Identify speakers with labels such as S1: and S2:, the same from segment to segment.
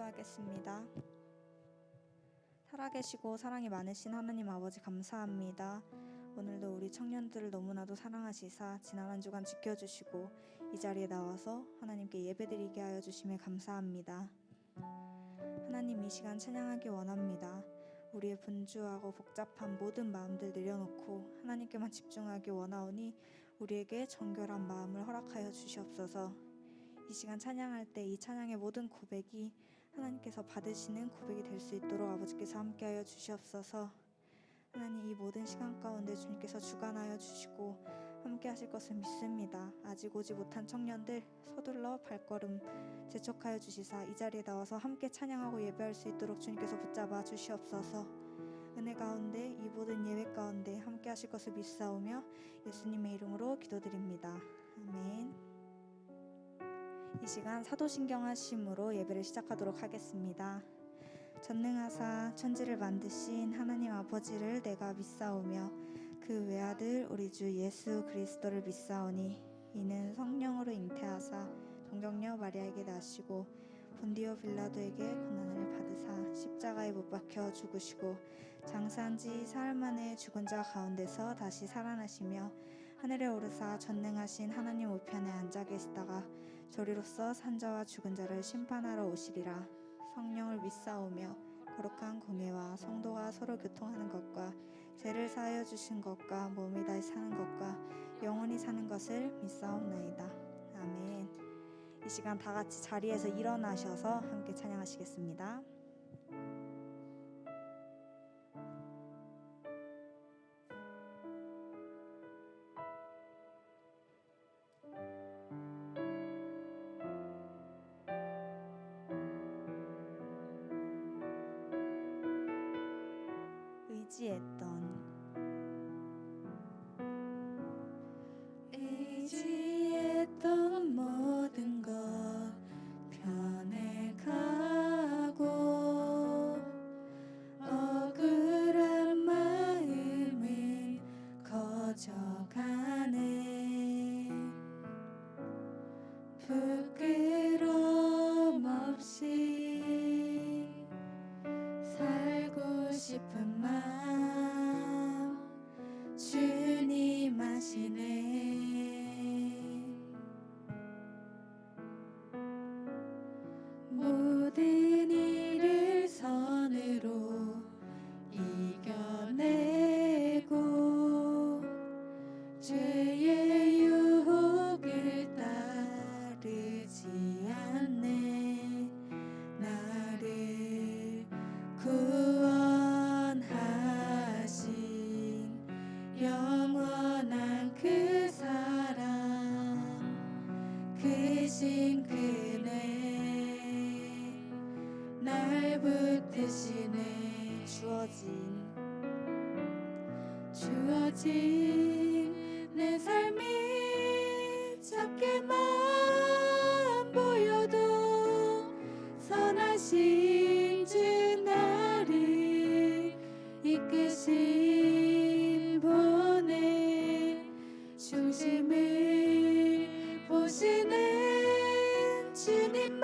S1: 기도하겠습니다. 살아계시고 사랑이 많으신 하나님 아버지 감사합니다. 오늘도 우리 청년들을 너무나도 사랑하시사 지난 한 주간 지켜주시고 이 자리에 나와서 하나님께 예배드리게 하여 주심에 감사합니다. 하나님, 이 시간 찬양하기 원합니다. 우리의 분주하고 복잡한 모든 마음들 내려놓고 하나님께만 집중하기 원하오니 우리에게 정결한 마음을 허락하여 주시옵소서. 이 시간 찬양할 때 이 찬양의 모든 고백이 하나님께서 받으시는 고백이 될 수 있도록 아버지께서 함께하여 주시옵소서. 하나님, 이 모든 시간 가운데 주님께서 주관하여 주시고 함께 하실 것을 믿습니다. 아직 오지 못한 청년들 서둘러 발걸음 재촉하여 주시사 이 자리에 나와서 함께 찬양하고 예배할 수 있도록 주님께서 붙잡아 주시옵소서. 은혜 가운데 이 모든 예배 가운데 함께 하실 것을 믿사오며 예수님의 이름으로 기도드립니다. 아멘. 이 시간 사도신경 하심으로 예배를 시작하도록 하겠습니다. 전능하사 천지를 만드신 하나님 아버지를 내가 믿사오며 그 외아들 우리 주 예수 그리스도를 믿사오니 이는 성령으로 잉태하사 동정녀 마리아에게 나시고 본디오 빌라도에게 고난을 받으사 십자가에 못 박혀 죽으시고 장사한 지 사흘 만에 죽은 자 가운데서 다시 살아나시며 하늘에 오르사 전능하신 하나님 우편에 앉아 계시다가 저리로서 산자와 죽은 자를 심판하러 오시리라. 성령을 믿사오며 거룩한 공예와 성도가 서로 교통하는 것과 죄를 사하여 주신 것과 몸이 다시 사는 것과 영원히 사는 것을 믿사옵나이다. 아멘. 이 시간 다 같이 자리에서 일어나셔서 함께 찬양하시겠습니다. 의지했던 모든 것 변해가고 억울한 마음은 커져가네. 부끄러움 없이 살고 싶은 마음 주님 아시네. 모든 일을 선으로 이겨내고 죄의 유혹을 따르지 않네. 나를 구원하신 영원한 그 사랑 크신 그네 날 붙드시네. 주어진 내 삶이 작게만 보여도 선하신 주 나를 이끄신 분의 중심을 보시는 주님만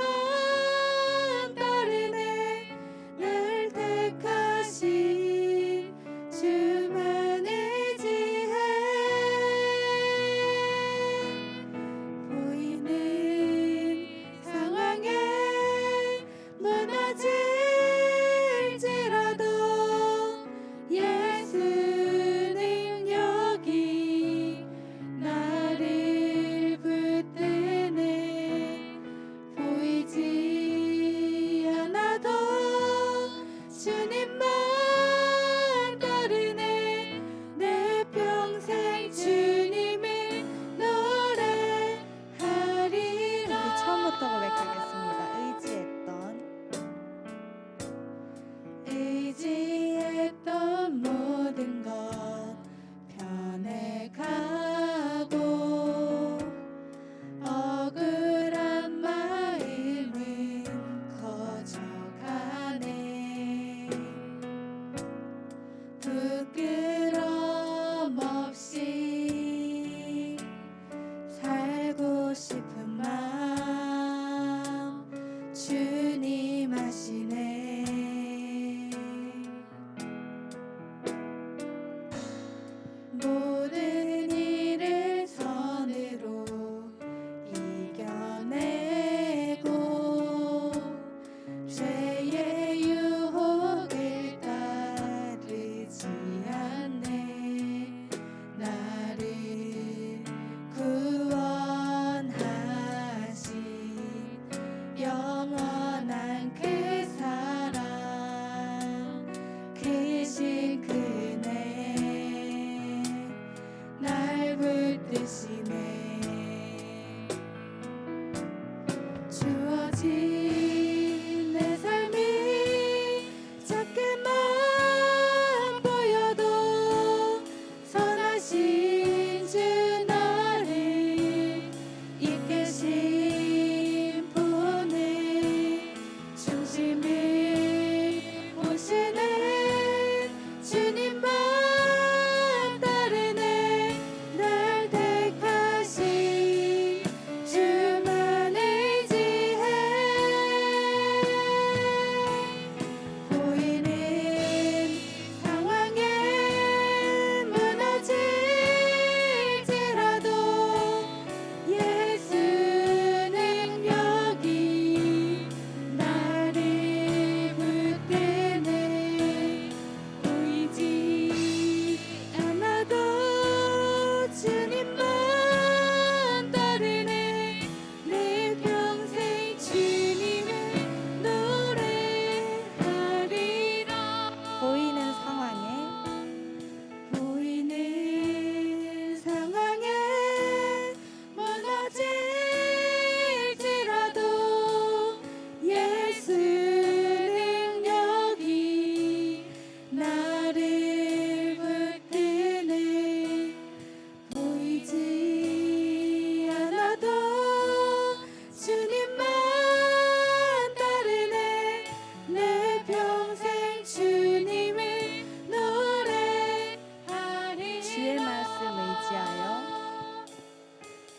S1: 따르네. 날 택하신 주만 의지해. 보이는 상황에 무너질지라도 예수 능력이 나를 붙드네.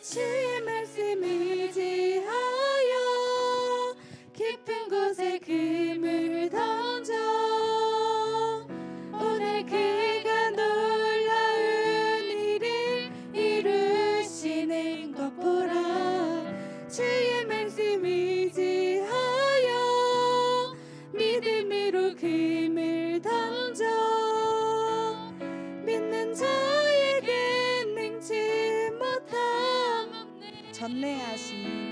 S2: 주의 말씀 의지하여 깊은 곳에 금을 던져 오늘 그가 놀라운 일을 이루시는 것 보라. 주의 말씀 의지하여 믿음으로 금을 던져 믿는 자에겐 능치 못함 전능하신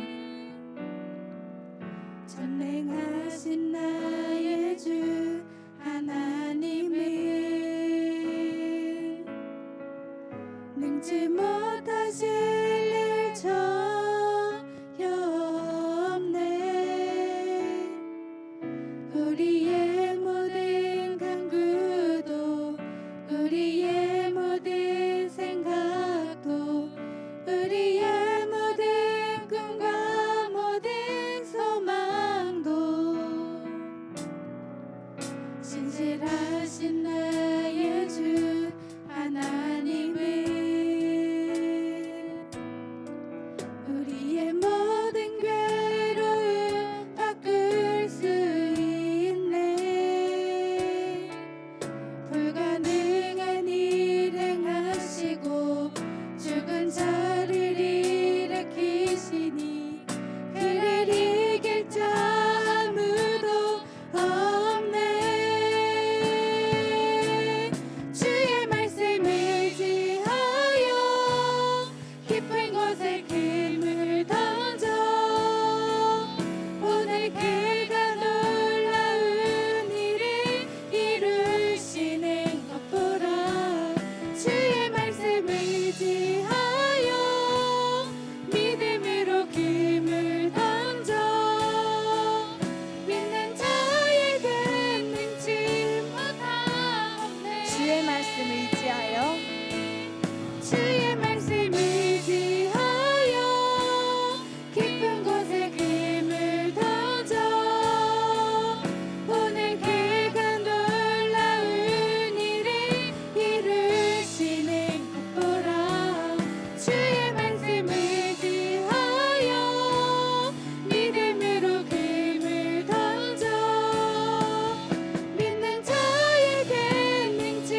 S2: 나의 주 하나님은 능치 못하실 일 전혀 없네. 우리의 모든 간구도 우리의 모든 생각도 우리의 모든 꿈과 모든 소망도 신실하신 나의 주 하나님은 우리의 모든 괴로움 바꿀 수 있네. 불가능한 일 행하시고 죽은 자를 일으키시니 그를 이길 자 아무도 없네. 주의 말씀 의지하여 깊은 곳에 금을 던져 오늘 그가 놀라운 일을 이루시는 것 보라. 주의 말씀 의지하여 믿음으로 금을 던져 믿는 자에겐 능치 못함 없네.
S1: 주의 말씀 의지하여
S2: 주의 말씀 의지하여 깊은 곳에 금을 던져 오늘 그가 놀라운 일을 이루시는 것 보라. 주의 말씀 의지하여 믿음으로 금을 던져 믿는 자에겐 능치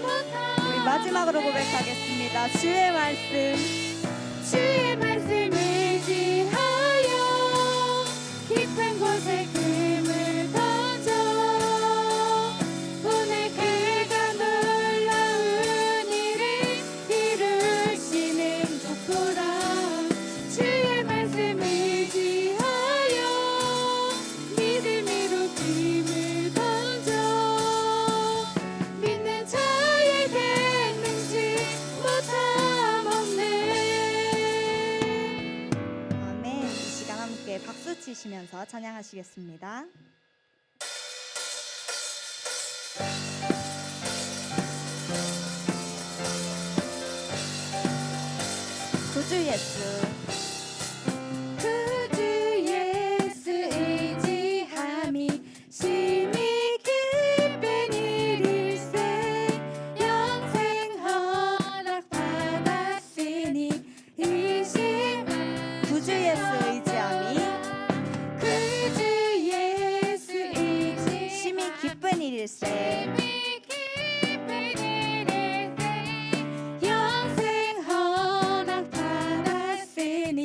S2: 못함.
S1: 우리 마지막으로 고백하겠습니다. 주의 말씀
S2: 주의 말씀 의지하여 깊은 곳에 금을 던져 오늘 그가 놀라운 일을 이루시는 것 보라. 주의 말씀 의지하여 믿음으로 금을 던져 믿는 자에겐 능치 못함 없네.
S1: 아멘. 이 시간 함께 박수 치시면서 찬양하시겠습니다. 구주 예수
S2: 구주 예수 의지함이 심히 기쁜 일일세. 영생 허락 받았으니 의심
S1: 구주 예수 의지함이
S2: 구주 예수 의지
S1: 심히 기쁜 일일세.
S2: 심히 기쁜 일일세. 영생 허락 받았으니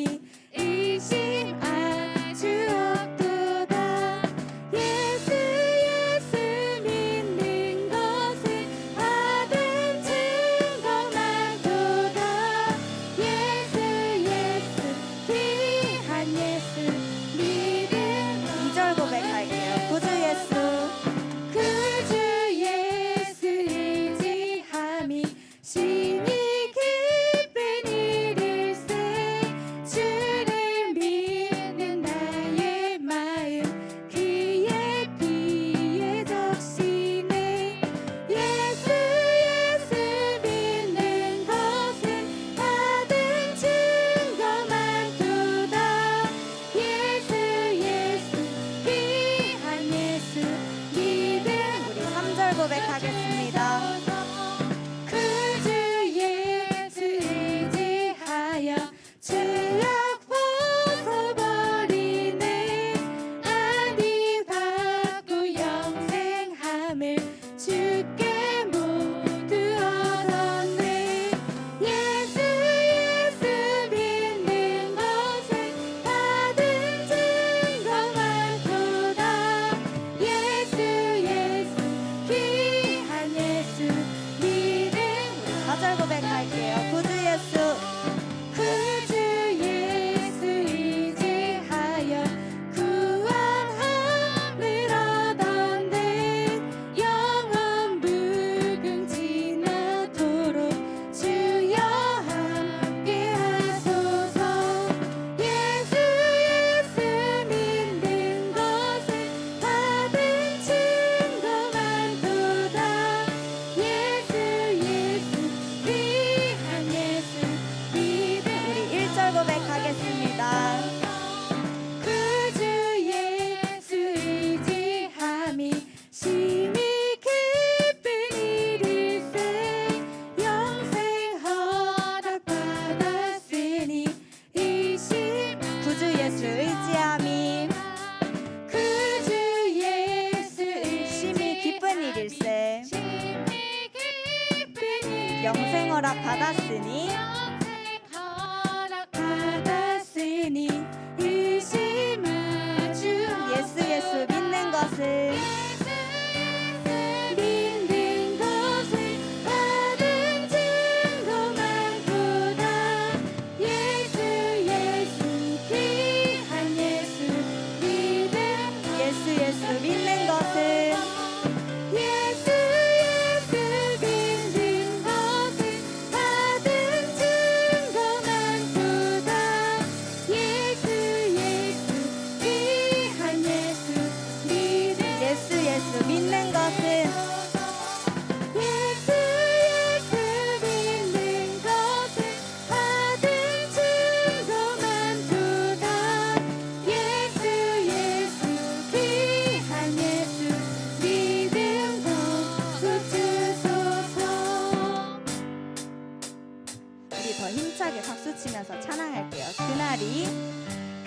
S1: 고백할게요.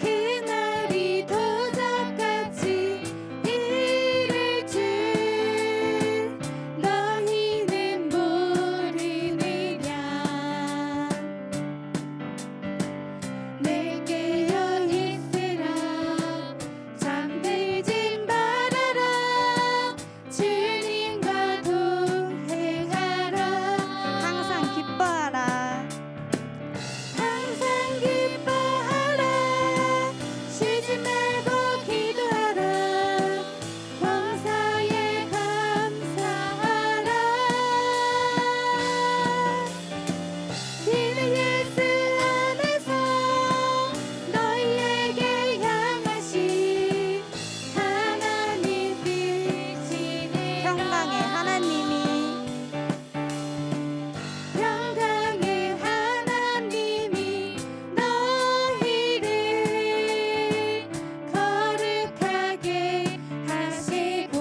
S2: 그날이 도적같이 이를 줄 너희는 모르느냐. 내게 깨어 있으라 잠들지 말아라 주님과 동행하라.
S1: 항상 기뻐하라.
S2: 항상 기뻐하라 쉬지 말고 기도하라 범사에 감사하라. 이는 예수 안에서 너희에게 향하신 하나님 뜻이네.
S1: 평강의 하나님이
S2: 평강의 하나님이 너희를 거룩하게 하시고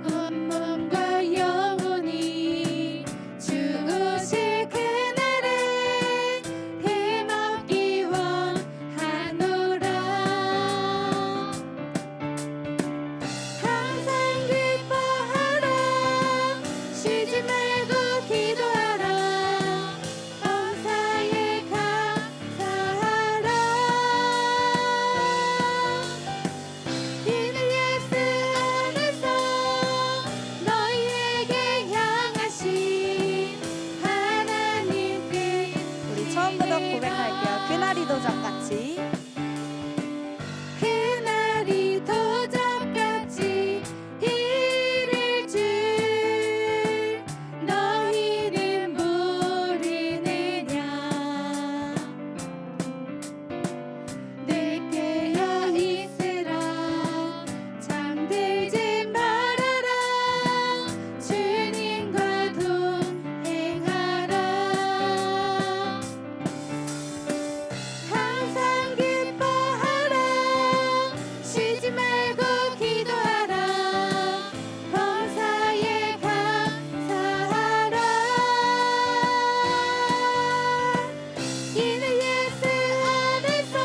S2: 온몸과 영혼이 주우실 그날에 힘없기 원하노라. 항상 기뻐하라 쉬지 말고 기도하라 범사에 감사하라. 이는 예수 안에서 너희에게 향하신 하나님 뜻.
S1: 우리 처음부터 고백할게요. 그날이 도적같이
S2: 그날이 도적같이 이를 줄 너희는 모르느냐. 내 깨어 있으라 잠들지 말아라 주님과 동행하라. 항상 기뻐하라 쉬지 말고 기도하라 범사에 감사하라. 이는 예수 안에서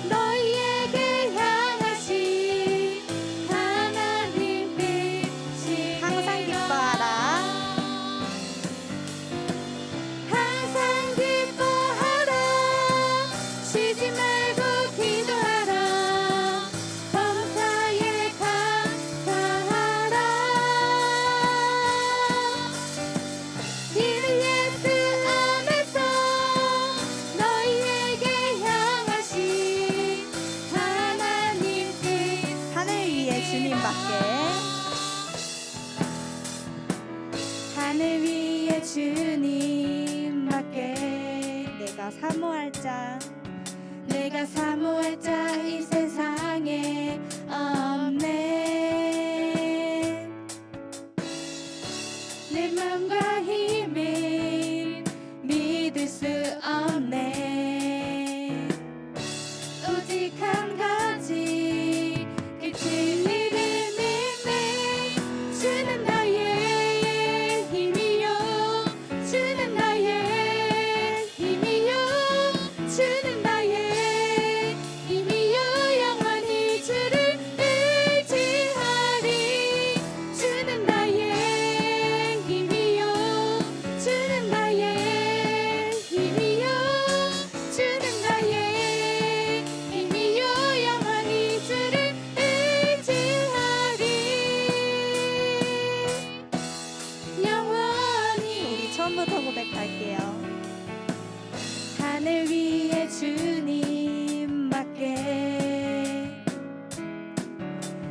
S2: 너희에게 향하신 하나님 뜻이네.
S1: 항상 기뻐하라.
S2: 항상 기뻐하라 쉬지 말고 기도하라 범사에 감사하라. 이는 예수 안에서 너희에게 향하신 하나님 뜻.
S1: 하늘 위에 주님밖에
S2: 하늘 위에 주님밖에
S1: 내가 사모할 자
S2: 내가 사모할 자 이 세상에 없네. 내 맘과 힘을 믿을 수 없네. 오직 한 가지 그 진리를 믿네. 주는 나의 힘이요 주는 나의 힘이요 주는 나의 힘이요 영원히 주를 의지하리. 주는 나의 힘이요 주는 나의 힘이요 주는 나의 힘이요 영원히 주를 의지하리. 영원히.
S1: 우리 처음부터 고백할게요.
S2: 하늘 위에 주님밖에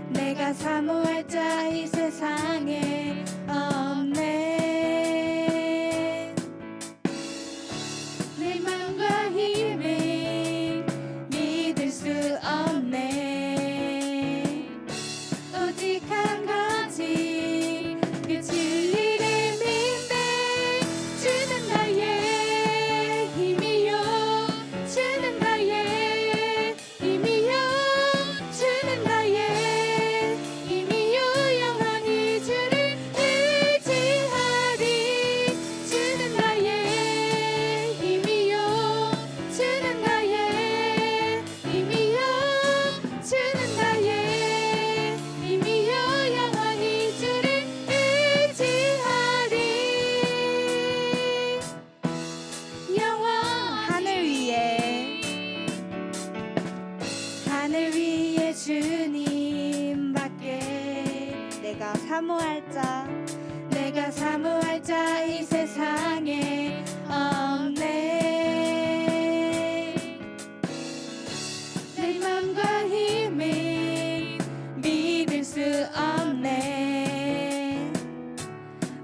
S2: 내가 사모할 자 이 세상에 없네. 내 맘과 힘을 믿을 수 없네. 오직 한 가지 그 진리를 믿네. 주는 나의 힘이요 주는
S1: 사모할 자
S2: 내가 사모할 자 이 세상에 없네. 내 맘과 힘이 믿을 수 없네.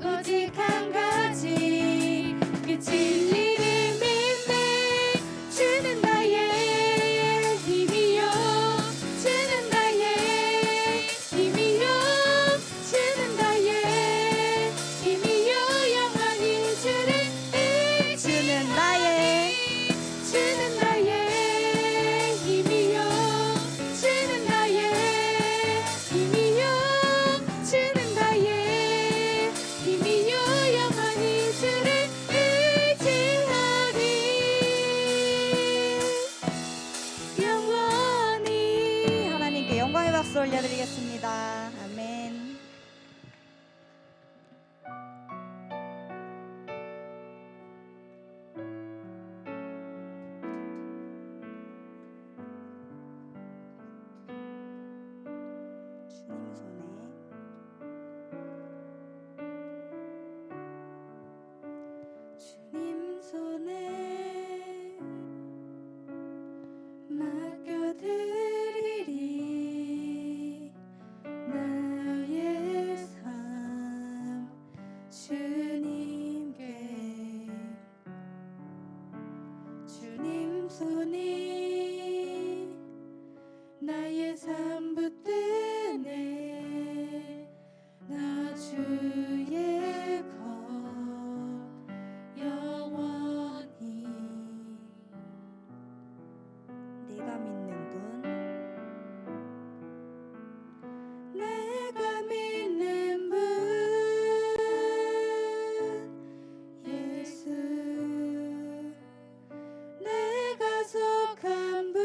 S2: 오직 한 가지 그 진리를 믿네. 주는 나의 힘이요, 주는 나의 힘이요, 주는 나의 힘이요. 영원히 주를
S1: 주는 나의
S2: 주는 나의 힘이요, 주는 나의 힘이요, 주는 나의 힘이요. 영원히 주를 의지하리. 영원히.
S1: 하나님께 영광의 박수 올려드리겠습니다. 아멘. 주님 손에
S2: 주님 손에 맡겨드리리 나의 삶 주님께. 주님 손이 나의 삶 붙드네. 나 주의 것 영원히.
S1: 내가 믿는 분
S2: 내가 믿는 분 예수. 내가 속한 분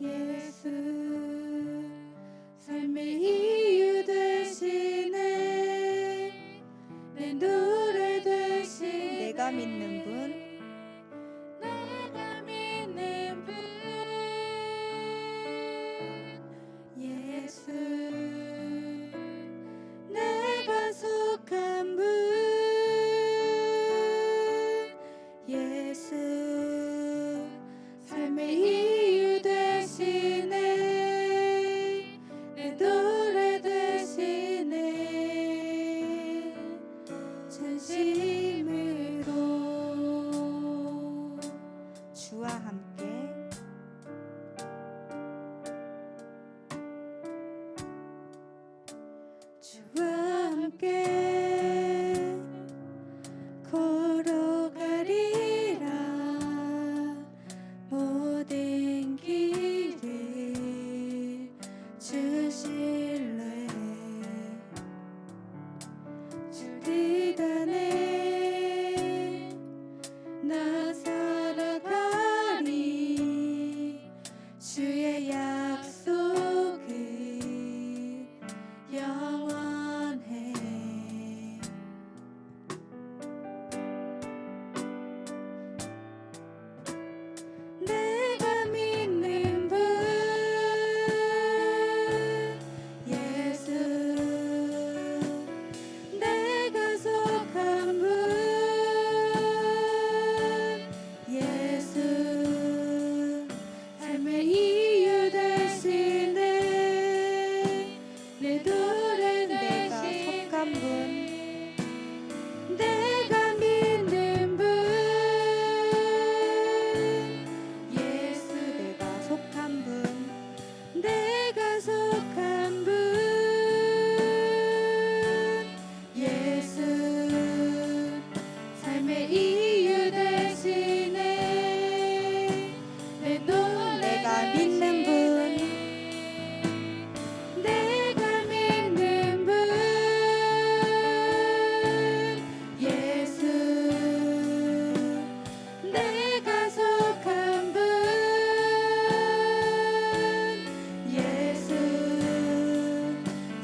S2: 예수. 삶의 이유 되시네. 내 노래 되시네.
S1: 내가 믿는 분
S2: 내가 믿는 분 예수. 내가 속한 분 예수. 삶의 이유 되시네. 내 노래 되시네. 진심으로
S1: 주와 함께
S2: 주와 함께 걸어가리라. 모든 길을 주실래. 주 뜻 안에 나 살아가리. 주의 약속은 영원해. 내가 믿는 분 예수. 내가 속한 분 예수. 삶의 이유 되시네. 내 노래
S1: 내가
S2: 되시네.
S1: 속한 분
S2: 내가 믿는 분 예수.
S1: 내가 속한 분
S2: 내가 속한 분 예수. 삶의 이유 되시네. 내 노래
S1: 내가 믿는 분
S2: 내가 믿는 분 예수. 내가 속한 분 예수.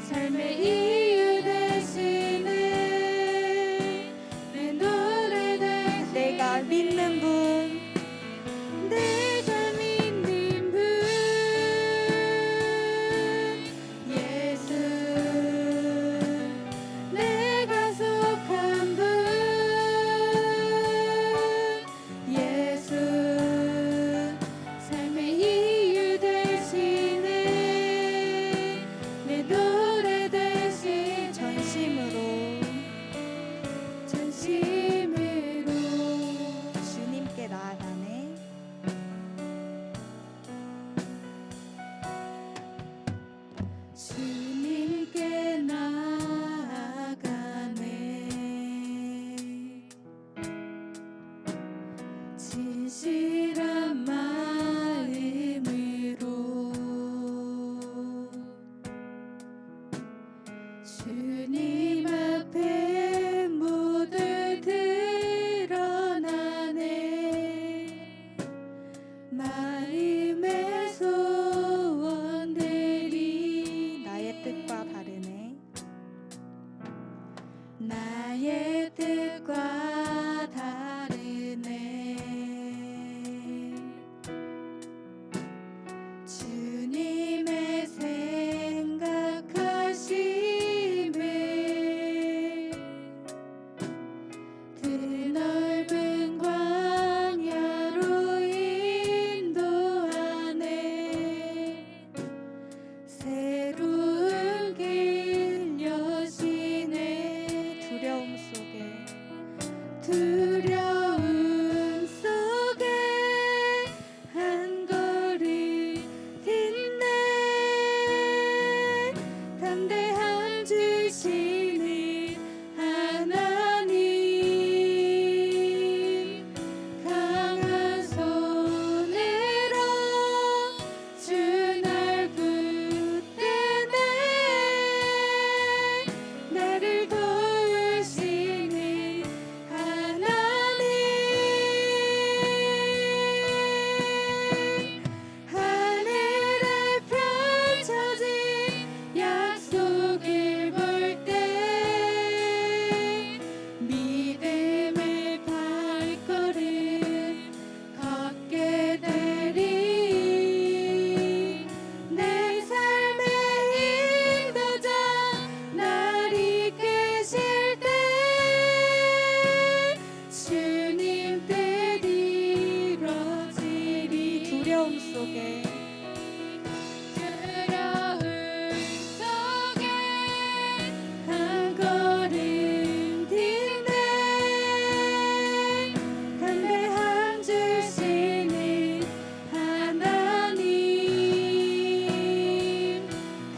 S2: 삶의 이유 되시네. 내 노래 되시네.
S1: 내가 믿는 분
S2: 내가 믿는 분 뜻과 다르네. 주님의 생각하심을 드넓은 광야로 인도하네. 새로운 길 여시네. 두려움 속에 한 걸음 딛네. 담대함 주시는 하나님, 강한 손으로 주 날 붙드네. 나를 도우시는 하나님, 하늘에 펼쳐진 약속을 볼 때 믿음의 발걸음 걷게 되리. 내 삶의 인도자 날 이끄실 때 주님 뜻 이루어지리.
S1: 두려움 속에
S2: 한 걸음 딛네. 담대함 주시는 하나님,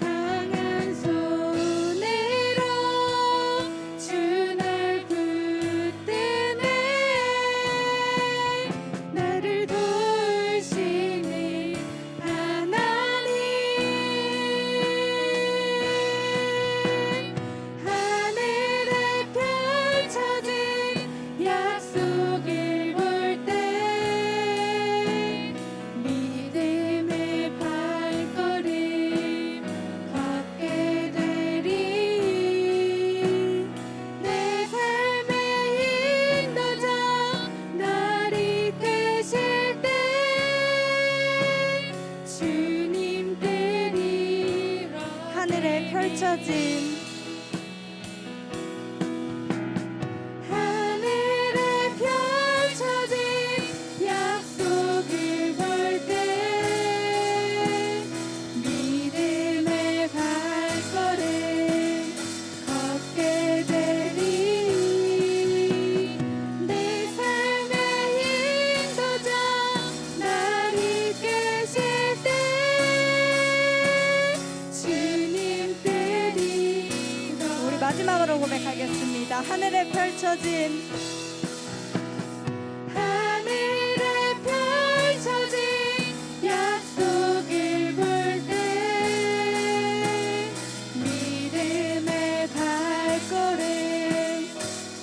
S2: 강한 손으로 주 날 붙드네. 나를 도우시는 하나님, 하늘에 펼쳐진 약속을 볼 때 믿음의 발걸음 걷게 되리. 내 삶의 인도자 날 이끄실 때 주님 뜻 이루어지리.
S1: 하늘에 펼쳐진
S2: 하늘에 펼쳐진 약속을 볼 때 믿음의 발걸음 걷게 되리. 내 삶의 인도자 날 이끄실 때 주님 뜻 이루어지리.
S1: 우리 마지막으로 고백하겠습니다. 하늘에 펼쳐진
S2: 하늘에 펼쳐진 약속을 볼 때 믿음의 발걸음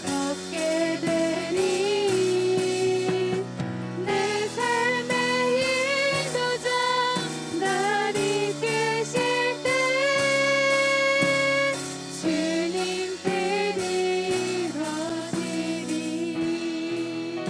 S2: 걷게 되리. 내 삶의 인도자 날 이끄실 때 주님 뜻 이루어지리.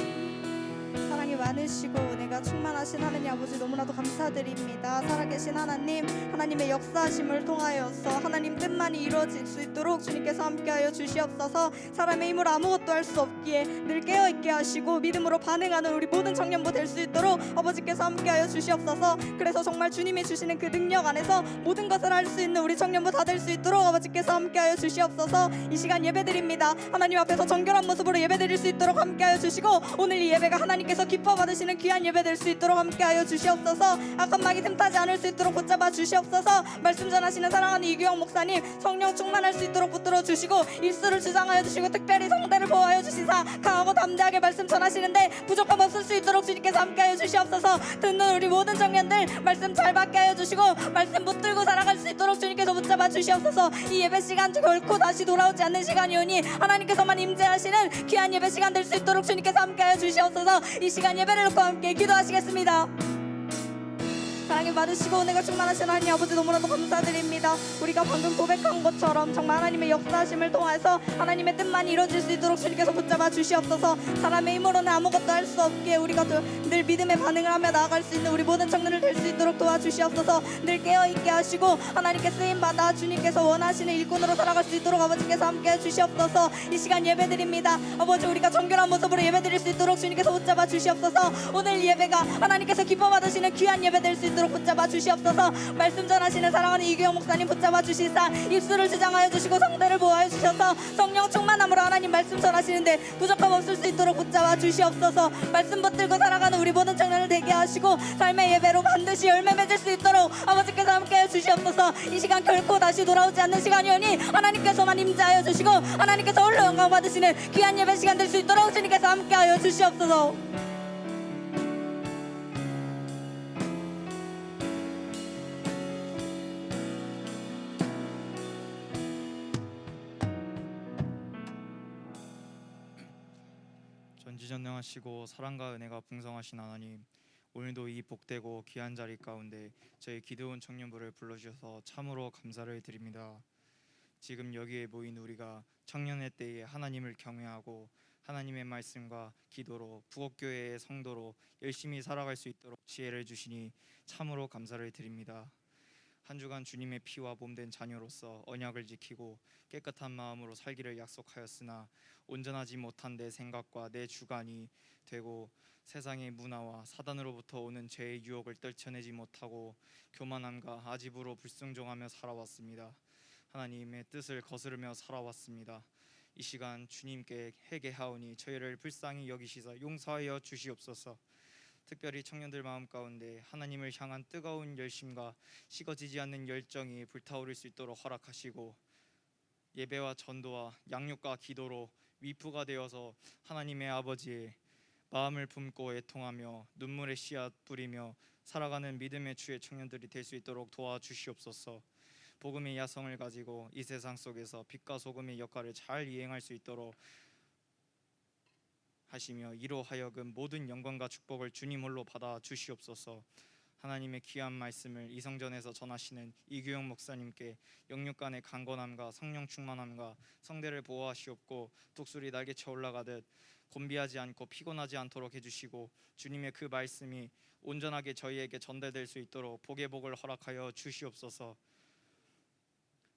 S1: 사랑이 많으시고 은혜가 충만하신 하느님 아버지 너무나도 감사드립니다. 살아계신 하나님, 하나님의 역사하심을 통하여서 하나님 뜻만이 이루어질 수 있도록 주님께서 함께하여 주시옵소서. 사람의 힘으로 아무것도 할 수 없기에 늘 깨어있게 하시고 믿음으로 반응하는 우리 모든 청년부 될 수 있도록 아버지께서 함께하여 주시옵소서. 그래서 정말 주님이 주시는 그 능력 안에서 모든 것을 할 수 있는 우리 청년부 다 될 수 있도록 아버지께서 함께하여 주시옵소서. 이 시간 예배드립니다. 하나님 앞에서 정결한 모습으로 예배드릴 수 있도록 함께하여 주시고 오늘 이 예배가 하나님께서 기뻐 받으시는 귀한 예배 될 수 있도록 함께하여 주시옵소서. 악한 마귀 틈타지 않을 수 있도록 붙잡아 주시옵소서. 말씀 전하시는 사랑하는 이규영 목사님 성령 충만할 수 있도록 붙들어 주시고 일수를 주장하여 주시고 특별히 성대를 보호하여 주시사 강하고 담대하게 말씀 전하시는데 부족함 없을 수 있도록 주님께서 함께하여 주시옵소서. 듣는 우리 모든 청년들 말씀 잘 받게 하여 주시고 말씀 붙들고 살아갈 수 있도록 주님께서 붙잡아 주시옵소서. 이 예배 시간 결코 다시 돌아오지 않는 시간이오니 하나님께서만 임재하시는 귀한 예배 시간 될 수 있도록 주님께서 함께하여 주시옵소서. 이 시간 예배를 놓고 함께 기도하시겠습니다. 사랑에 받으시고 은혜가 충만하신 하나님 아버지 너무나도 감사드립니다. 우리가 방금 고백한 것처럼 정말 하나님의 역사하심을 통해서 하나님의 뜻만 이루어질 수 있도록 주님께서 붙잡아 주시옵소서. 사람의 힘으로는 아무것도 할 수 없기에 우리가 늘 믿음의 반응을 하며 나아갈 수 있는 우리 모든 청년을 될 수 있도록 도와주시옵소서. 늘 깨어있게 하시고 하나님께 쓰임받아 주님께서 원하시는 일꾼으로 살아갈 수 있도록 아버지께서 함께해 주시옵소서. 이 시간 예배드립니다. 아버지 우리가 정결한 모습으로 예배드릴 수 있도록 주님께서 붙잡아 주시옵소서. 오늘 예배가 하나님께서 기뻐 받으시는 귀한 예배 될 수 있도록 붙잡아 주시옵소서. 말씀 전하시는 사랑하는 이규영 목사님 붙잡아 주시사 입술을 주장하여 주시고 성대를 보호하여 주셔서 성령 충만함으로 하나님 말씀 전하시는데 부족함 없을 수 있도록 붙잡아 주시옵소서. 말씀 붙들고 살아가는 우리 모든 청년을 되게 하시고 삶의 예배로 반드시 열매 맺을 수 있도록 아버지께서 함께해 주시옵소서. 이 시간 결코 다시 돌아오지 않는 시간이오니 하나님께서만 임재하여 주시고 하나님께서 홀로 영광 받으시는 귀한 예배 시간 될 수 있도록 주님께서 함께하여 주시옵소서.
S3: 전지전능하시고 사랑과 은혜가 풍성하신 하나님, 오늘도 이 복되고 귀한 자리 가운데 저희 기도원 청년부를 불러주셔서 참으로 감사를 드립니다. 지금 여기에 모인 우리가 청년의 때에 하나님을 경외하고 하나님의 말씀과 기도로 부곡교회의 성도로 열심히 살아갈 수 있도록 지혜를 주시니 참으로 감사를 드립니다. 한 주간 주님의 피와 몸된 자녀로서 언약을 지키고 깨끗한 마음으로 살기를 약속하였으나 온전하지 못한 내 생각과 내 주관이 되고 세상의 문화와 사단으로부터 오는 죄의 유혹을 떨쳐내지 못하고 교만함과 아집으로 불순종하며 살아왔습니다. 하나님의 뜻을 거스르며 살아왔습니다. 이 시간 주님께 회개하오니 저희를 불쌍히 여기시사 용서하여 주시옵소서. 특별히 청년들 마음 가운데 하나님을 향한 뜨거운 열심과 식어지지 않는 열정이 불타오를 수 있도록 허락하시고 예배와 전도와 양육과 기도로 위프가 되어서 하나님의 아버지의 마음을 품고 애통하며 눈물의 씨앗 뿌리며 살아가는 믿음의 주의 청년들이 될 수 있도록 도와주시옵소서. 복음의 야성을 가지고 이 세상 속에서 빛과 소금의 역할을 잘 이행할 수 있도록 하시며 이로 하여금 모든 영광과 축복을 주님 홀로 받아 주시옵소서. 하나님의 귀한 말씀을 이성전에서 전하시는 이규영 목사님께 영육간의 강건함과 성령 충만함과 성대를 보호하시옵고 독수리 날개쳐 올라가듯 곤비하지 않고 피곤하지 않도록 해주시고 주님의 그 말씀이 온전하게 저희에게 전달될 수 있도록 복의 복을 허락하여 주시옵소서.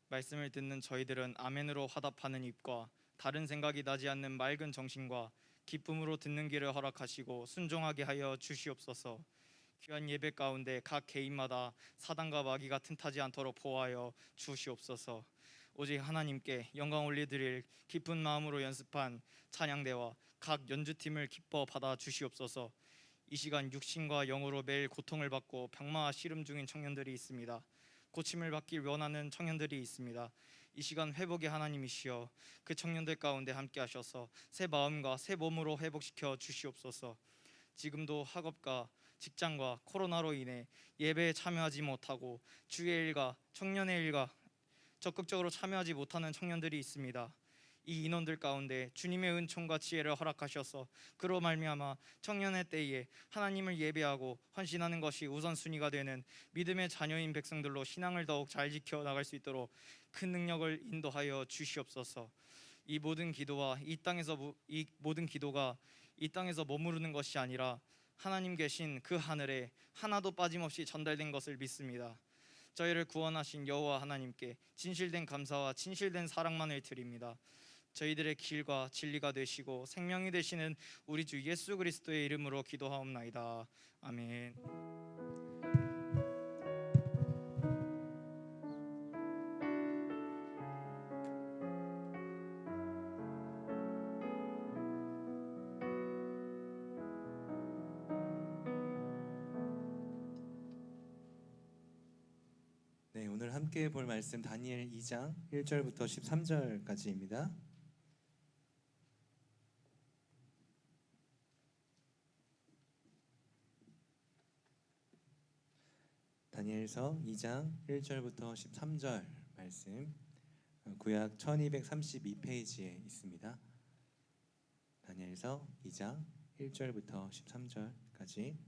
S3: 말씀을 듣는 저희들은 아멘으로 화답하는 입과 다른 생각이 나지 않는 맑은 정신과 기쁨으로 듣는 길을 허락하시고 순종하게 하여 주시옵소서. 귀한 예배 가운데 각 개인마다 사단과 마귀가 틈타지 않도록 보호하여 주시옵소서. 오직 하나님께 영광 올려드릴 기쁜 마음으로 연습한 찬양대와 각 연주팀을 기뻐 받아 주시옵소서. 이 시간 육신과 영으로 매일 고통을 받고 병마와 씨름 중인 청년들이 있습니다. 고침을 받길 원하는 청년들이 있습니다. 이 시간 회복의 하나님이시여 그 청년들 가운데 함께 하셔서 새 마음과 새 몸으로 회복시켜 주시옵소서. 지금도 학업과 직장과 코로나로 인해 예배에 참여하지 못하고 주의 일과 청년의 일과 적극적으로 참여하지 못하는 청년들이 있습니다. 이 인원들 가운데 주님의 은총과 지혜를 허락하셔서 그로 말미암아 청년의 때에 하나님을 예배하고 헌신하는 것이 우선순위가 되는 믿음의 자녀인 백성들로 신앙을 더욱 잘 지켜나갈 수 있도록 큰 능력을 인도하여 주시옵소서. 이 모든 기도가 이 땅에서 머무르는 것이 아니라 하나님 계신 그 하늘에 하나도 빠짐없이 전달된 것을 믿습니다. 저희를 구원하신 여호와 하나님께 진실된 감사와 진실된 사랑만을 드립니다. 저희들의 길과 진리가 되시고 생명이 되시는 우리 주 예수 그리스도의 이름으로 기도하옵나이다. 아멘.
S4: 네, 오늘 함께 볼 말씀 다니엘 2장 1절부터 13절까지입니다. 다니엘서 2장 1절부터 13절 말씀, 구약 1232페이지에 있습니다. 다니엘서 2장 1절부터 13절까지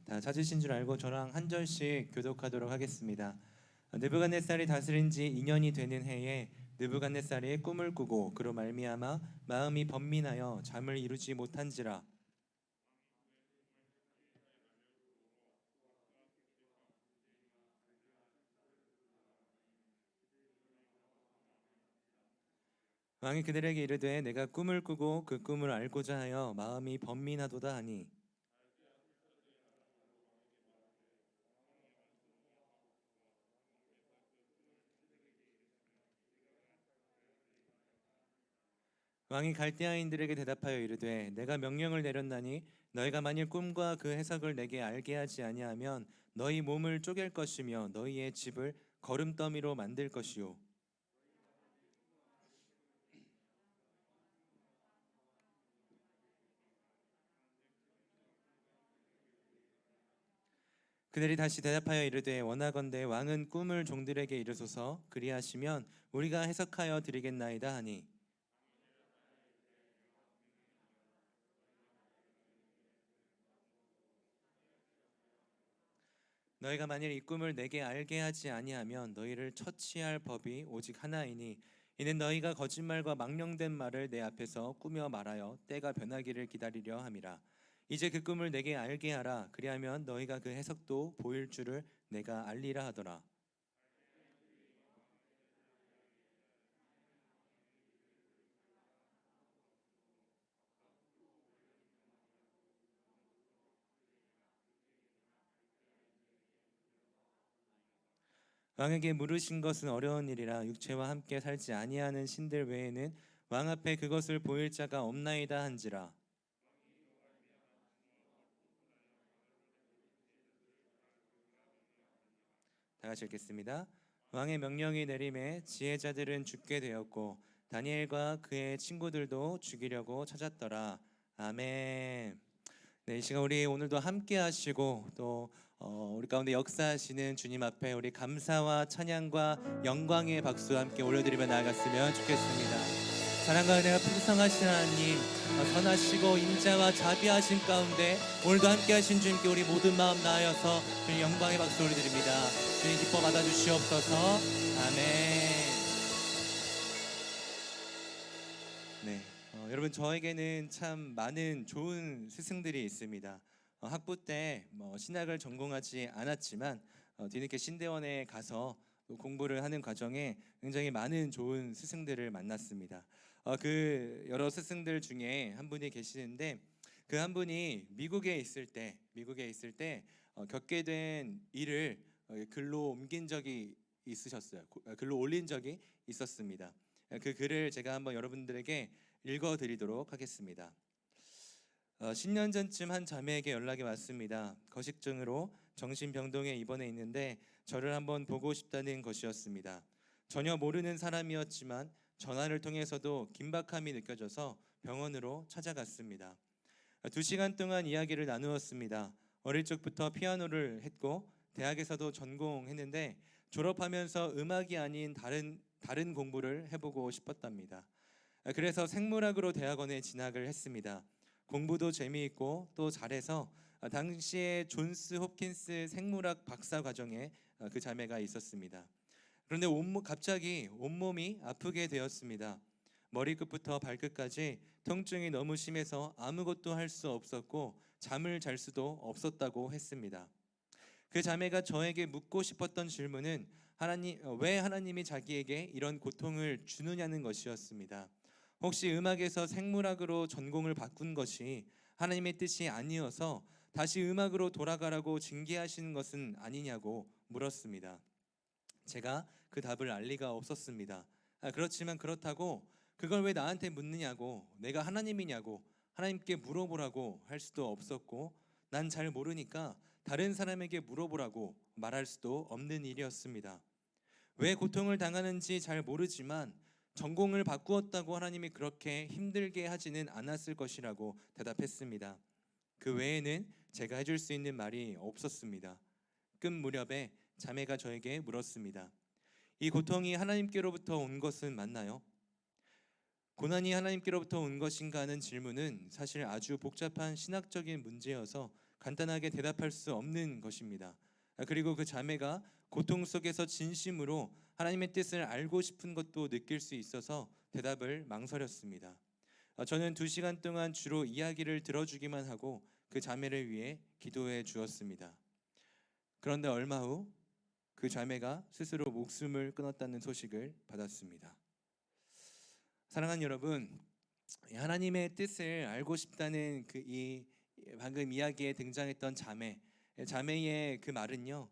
S4: 다 찾으신 줄 알고 저랑 한 절씩 교독하도록 하겠습니다. 느부갓네살이 다스린 지 2년이 되는 해에 느부갓네살이 꿈을 꾸고 그로 말미암아 마음이 번민하여 잠을 이루지 못한지라. 왕이 그들에게 이르되 내가 꿈을 꾸고 그 꿈을 알고자 하여 마음이 번민하도다 하니, 왕이 갈대아인들에게 대답하여 이르되 내가 명령을 내렸나니 너희가 만일 꿈과 그 해석을 내게 알게 하지 아니하면 너희 몸을 쪼갤 것이며 너희의 집을 거름더미로 만들 것이요. 그들이 다시 대답하여 이르되 원하건대 왕은 꿈을 종들에게 이르소서 그리하시면 우리가 해석하여 드리겠나이다 하니, 너희가 만일 이 꿈을 내게 알게 하지 아니하면 너희를 처치할 법이 오직 하나이니 이는 너희가 거짓말과 망령된 말을 내 앞에서 꾸며 말하여 때가 변하기를 기다리려 함이라. 이제 그 꿈을 내게 알게 하라. 그리하면 너희가 그 해석도 보일 줄을 내가 알리라 하더라. 왕에게 물으신 것은 어려운 일이라 육체와 함께 살지 아니하는 신들 외에는 왕 앞에 그것을 보일 자가 없나이다 한지라. 다 같이 읽겠습니다. 왕의 명령이 내림에 지혜자들은 죽게 되었고 다니엘과 그의 친구들도 죽이려고 찾았더라. 아멘. 네, 이 시간 우리 오늘도 함께 하시고 또 우리 가운데 역사하시는 주님 앞에 우리 감사와 찬양과 영광의 박수 함께 올려드리며 나아갔으면 좋겠습니다. 사랑과 은혜가 풍성하신 하나님, 선하시고 인자와 자비하신 가운데 오늘도 함께 하신 주님께 우리 모든 마음 다하여서 주님 영광의 박수 올려드립니다. 주님 기뻐 받아주시옵소서. 아멘. 네, 여러분 저에게는 참 많은 좋은 스승들이 있습니다. 학부 때 신학을 전공하지 않았지만 뒤늦게 신대원에 가서 공부를 하는 과정에 굉장히 많은 좋은 스승들을 만났습니다. 그 여러 스승들 중에 한 분이 계시는데 그 한 분이 미국에 있을 때 겪게 된 일을 글로 옮긴 적이 있으셨어요. 글로 올린 적이 있었습니다. 그 글을 제가 한번 여러분들에게 읽어드리도록 하겠습니다. 10년 전쯤 한 자매에게 연락이 왔습니다. 거식증으로 정신병동에 입원해 있는데 저를 한번 보고 싶다는 것이었습니다. 전혀 모르는 사람이었지만 전화를 통해서도 긴박함이 느껴져서 병원으로 찾아갔습니다. 2시간 동안 이야기를 나누었습니다. 어릴 적부터 피아노를 했고 대학에서도 전공했는데 졸업하면서 음악이 아닌 다른 공부를 해보고 싶었답니다. 그래서 생물학으로 대학원에 진학을 했습니다. 공부도 재미있고 또 잘해서 당시에 존스 홉킨스 생물학 박사 과정에 그 자매가 있었습니다. 그런데 갑자기 온몸이 아프게 되었습니다. 머리끝부터 발끝까지 통증이 너무 심해서 아무것도 할 수 없었고 잠을 잘 수도 없었다고 했습니다. 그 자매가 저에게 묻고 싶었던 질문은 왜 하나님이 자기에게 이런 고통을 주느냐는 것이었습니다. 혹시 음악에서 생물학으로 전공을 바꾼 것이 하나님의 뜻이 아니어서 다시 음악으로 돌아가라고 징계하시는 것은 아니냐고 물었습니다. 제가 그 답을 알 리가 없었습니다. 그렇지만 그렇다고 그걸 왜 나한테 묻느냐고, 내가 하나님이냐고 하나님께 물어보라고 할 수도 없었고, 난 잘 모르니까 다른 사람에게 물어보라고 말할 수도 없는 일이었습니다. 왜 고통을 당하는지 잘 모르지만 전공을 바꾸었다고 하나님이 그렇게 힘들게 하지는 않았을 것이라고 대답했습니다. 그 외에는 제가 해줄 수 있는 말이 없었습니다. 끝 무렵에 자매가 저에게 물었습니다. 이 고통이 하나님께로부터 온 것은 맞나요? 고난이 하나님께로부터 온 것인가 하는 질문은 사실 아주 복잡한 신학적인 문제여서 간단하게 대답할 수 없는 것입니다. 그리고 그 자매가 고통 속에서 진심으로 하나님의 뜻을 알고 싶은 것도 느낄 수 있어서 대답을 망설였습니다. 저는 2시간 동안 주로 이야기를 들어주기만 하고 그 자매를 위해 기도해 주었습니다. 그런데 얼마 후 그 자매가 스스로 목숨을 끊었다는 소식을 받았습니다. 사랑하는 여러분, 하나님의 뜻을 알고 싶다는 이 방금 이야기에 등장했던 자매의 그 말은요,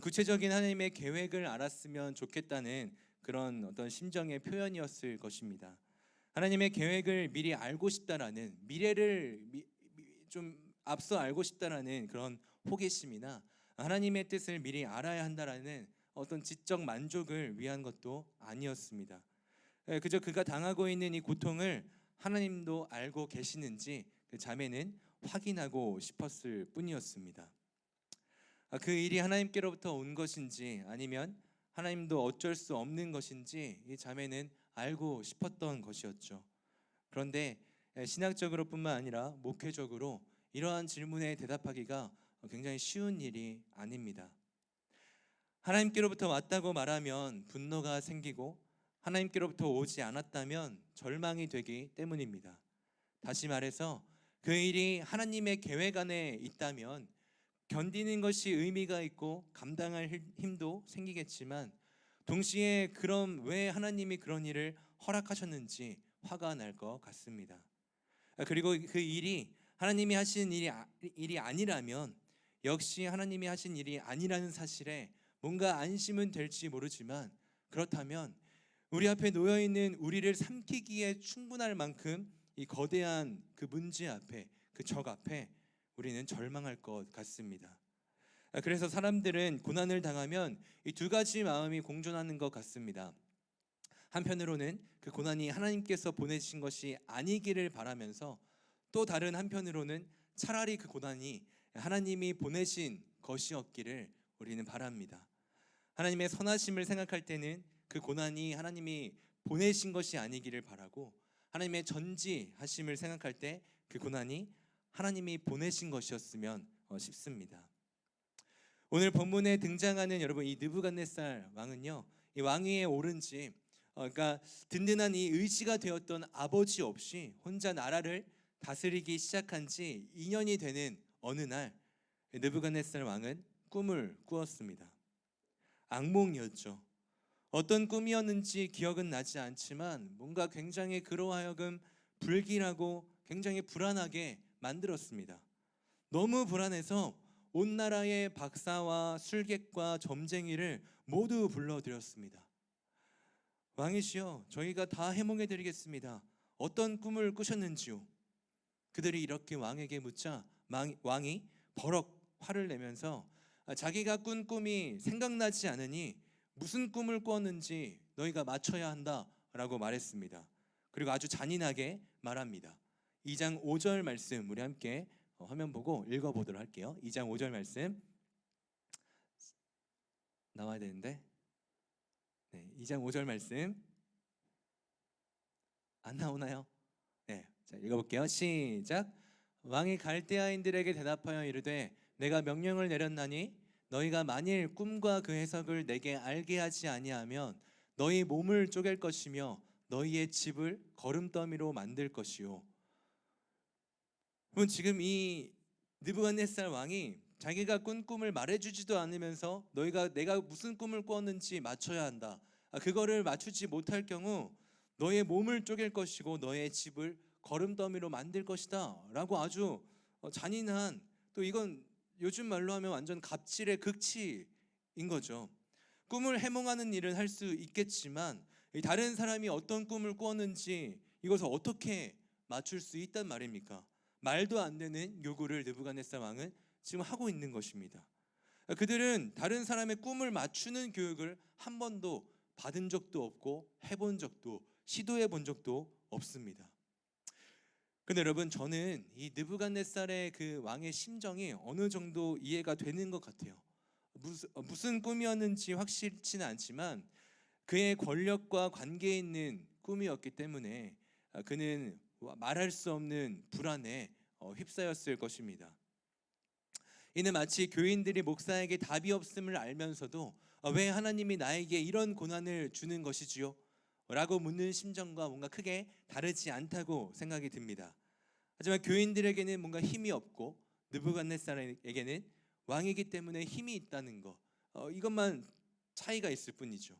S4: 구체적인 하나님의 계획을 알았으면 좋겠다는 그런 어떤 심정의 표현이었을 것입니다. 하나님의 계획을 미리 알고 싶다라는, 미래를 좀 앞서 알고 싶다라는 그런 호기심이나 하나님의 뜻을 미리 알아야 한다라는 어떤 지적 만족을 위한 것도 아니었습니다. 그저 그가 당하고 있는 이 고통을 하나님도 알고 계시는지 그 자매는 확인하고 싶었을 뿐이었습니다. 그 일이 하나님께로부터 온 것인지 아니면 하나님도 어쩔 수 없는 것인지 이 자매는 알고 싶었던 것이었죠. 그런데 신학적으로뿐만 아니라 목회적으로 이러한 질문에 대답하기가 굉장히 쉬운 일이 아닙니다. 하나님께로부터 왔다고 말하면 분노가 생기고 하나님께로부터 오지 않았다면 절망이 되기 때문입니다. 다시 말해서 그 일이 하나님의 계획 안에 있다면 견디는 것이 의미가 있고 감당할 힘도 생기겠지만 동시에 그럼 왜 하나님이 그런 일을 허락하셨는지 화가 날 것 같습니다. 그리고 그 일이 하나님이 하신 일이 아니라면 역시 하나님이 하신 일이 아니라는 사실에 뭔가 안심은 될지 모르지만 그렇다면 우리 앞에 놓여 있는 우리를 삼키기에 충분할 만큼 이 거대한 그 문제 앞에, 그 적 앞에 우리는 절망할 것 같습니다. 그래서 사람들은 고난을 당하면 이 2가지 마음이 공존하는 것 같습니다. 한편으로는 그 고난이 하나님께서 보내신 것이 아니기를 바라면서 또 다른 한편으로는 차라리 그 고난이 하나님이 보내신 것이었기를 우리는 바랍니다. 하나님의 선하심을 생각할 때는 그 고난이 하나님이 보내신 것이 아니기를 바라고, 하나님의 전지하심을 생각할 때 그 고난이 하나님이 보내신 것이었으면 싶습니다. 오늘 본문에 등장하는 여러분 이 느부갓네살 왕은요, 이 왕위에 오른 지 그러니까 든든한 이 의지가 되었던 아버지 없이 혼자 나라를 다스리기 시작한 지 2년이 되는 어느 날 느부갓네살 왕은 꿈을 꾸었습니다. 악몽이었죠. 어떤 꿈이었는지 기억은 나지 않지만 뭔가 굉장히 그로 하여금 불길하고 굉장히 불안하게 만들었습니다. 너무 불안해서 온 나라의 박사와 술객과 점쟁이를 모두 불러들였습니다. 왕이시여, 저희가 다 해몽해 드리겠습니다. 어떤 꿈을 꾸셨는지요? 그들이 이렇게 왕에게 묻자 왕이 버럭 화를 내면서 자기가 꾼 꿈이 생각나지 않으니 무슨 꿈을 꾸었는지 너희가 맞춰야 한다라고 말했습니다. 그리고 아주 잔인하게 말합니다. 2장 5절 말씀 우리 함께 화면 보고 읽어보도록 할게요. 2장 5절 말씀 나와야 되는데 2장 5절 말씀 안 나오나요? 네, 자 읽어볼게요. 시작. 왕이 갈대아인들에게 대답하여 이르되 내가 명령을 내렸나니 너희가 만일 꿈과 그 해석을 내게 알게 하지 아니하면 너희 몸을 쪼갤 것이며 너희의 집을 거름더미로 만들 것이요. 그럼 지금 이 느부갓네살 왕이 자기가 꾼 꿈을 말해주지도 않으면서 내가 무슨 꿈을 꾸었는지 맞춰야 한다. 그거를 맞추지 못할 경우 너의 몸을 쪼갤 것이고 너의 집을 거름더미로 만들 것이다 라고 아주 잔인한, 또 이건 요즘 말로 하면 완전 갑질의 극치인 거죠. 꿈을 해몽하는 일은 할 수 있겠지만 다른 사람이 어떤 꿈을 꾸었는지 이것을 어떻게 맞출 수 있단 말입니까? 말도 안 되는 요구를 느부갓네살 왕은 지금 하고 있는 것입니다. 그들은 다른 사람의 꿈을 맞추는 교육을 한 번도 받은 적도 없고 해본 적도, 시도해 본 적도 없습니다. 근데 여러분, 저는 이 느부갓네살의 그 왕의 심정이 어느 정도 이해가 되는 것 같아요. 무슨 꿈이었는지 확실치는 않지만 그의 권력과 관계 있는 꿈이었기 때문에 그는 말할 수 없는 불안에 휩싸였을 것입니다. 이는 마치 교인들이 목사에게 답이 없음을 알면서도 왜 하나님이 나에게 이런 고난을 주는 것이지요? 라고 묻는 심정과 뭔가 크게 다르지 않다고 생각이 듭니다. 하지만 교인들에게는 뭔가 힘이 없고 느부갓네살에게는 왕이기 때문에 힘이 있다는 것, 이것만 차이가 있을 뿐이죠.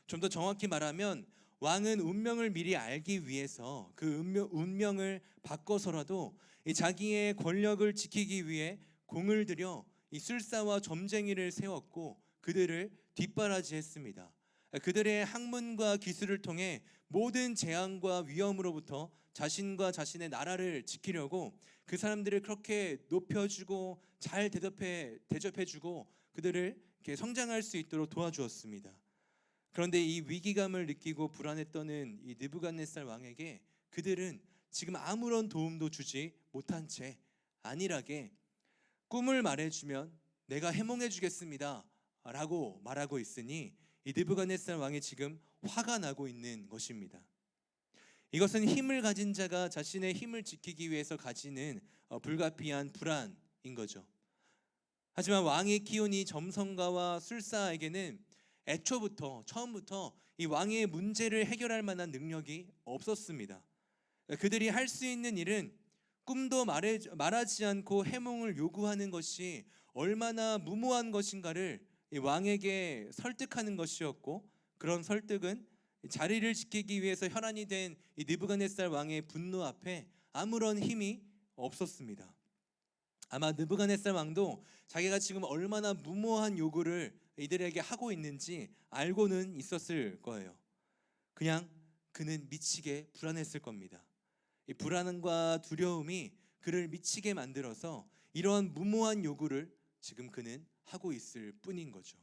S4: 좀 더 정확히 말하면 왕은 운명을 미리 알기 위해서 그 운명을 바꿔서라도 이 자기의 권력을 지키기 위해 공을 들여 이 술사와 점쟁이를 세웠고 그들을 뒷바라지했습니다. 그들의 학문과 기술을 통해 모든 재앙과 위험으로부터 자신과 자신의 나라를 지키려고 그 사람들을 그렇게 높여주고 잘 대접해주고 그들을 이렇게 성장할 수 있도록 도와주었습니다. 그런데 이 위기감을 느끼고 불안에 떠는 이 느부갓네살 왕에게 그들은 지금 아무런 도움도 주지 못한 채 안일하게 꿈을 말해주면 내가 해몽해 주겠습니다 라고 말하고 있으니 이 느부갓네살 왕이 지금 화가 나고 있는 것입니다. 이것은 힘을 가진 자가 자신의 힘을 지키기 위해서 가지는 불가피한 불안인 거죠. 하지만 왕이 키운 이 점성가와 술사에게는 처음부터 이 왕의 문제를 해결할 만한 능력이 없었습니다. 그들이 할 수 있는 일은 꿈도 말하지 않고 해몽을 요구하는 것이 얼마나 무모한 것인가를 이 왕에게 설득하는 것이었고, 그런 설득은 자리를 지키기 위해서 혈안이 된 이 느부갓네살 왕의 분노 앞에 아무런 힘이 없었습니다. 아마 느부갓네살 왕도 자기가 지금 얼마나 무모한 요구를 이들에게 하고 있는지 알고는 있었을 거예요. 그냥 그는 미치게 불안했을 겁니다. 이 불안과 두려움이 그를 미치게 만들어서 이러한 무모한 요구를 지금 그는 하고 있을 뿐인 거죠.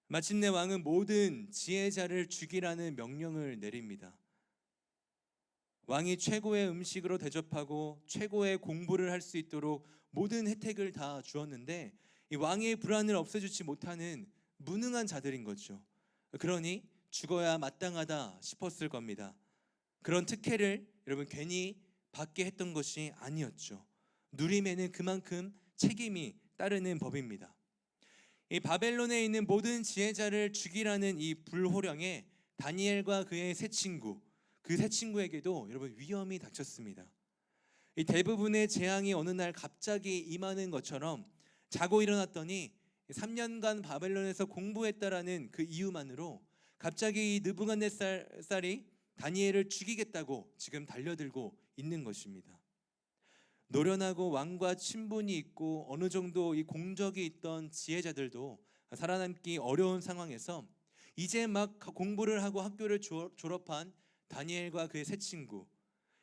S4: 마침내 왕은 모든 지혜자를 죽이라는 명령을 내립니다. 왕이 최고의 음식으로 대접하고 최고의 공부를 할 수 있도록 모든 혜택을 다 주었는데 이 왕의 불안을 없애주지 못하는 무능한 자들인 거죠. 그러니 죽어야 마땅하다 싶었을 겁니다. 그런 특혜를 여러분 괜히 받게 했던 것이 아니었죠. 누림에는 그만큼 책임이 따르는 법입니다. 이 바벨론에 있는 모든 지혜자를 죽이라는 이 불호령에 다니엘과 그의 세 친구에게도 여러분 위험이 닥쳤습니다. 이 대부분의 재앙이 어느 날 갑자기 임하는 것처럼 자고 일어났더니 3년간 바벨론에서 공부했다라는 그 이유만으로 갑자기 이 느부갓네살이 다니엘을 죽이겠다고 지금 달려들고 있는 것입니다. 노련하고 왕과 친분이 있고 어느 정도 이 공적이 있던 지혜자들도 살아남기 어려운 상황에서 이제 막 공부를 하고 학교를 졸업한 다니엘과 그의 세 친구,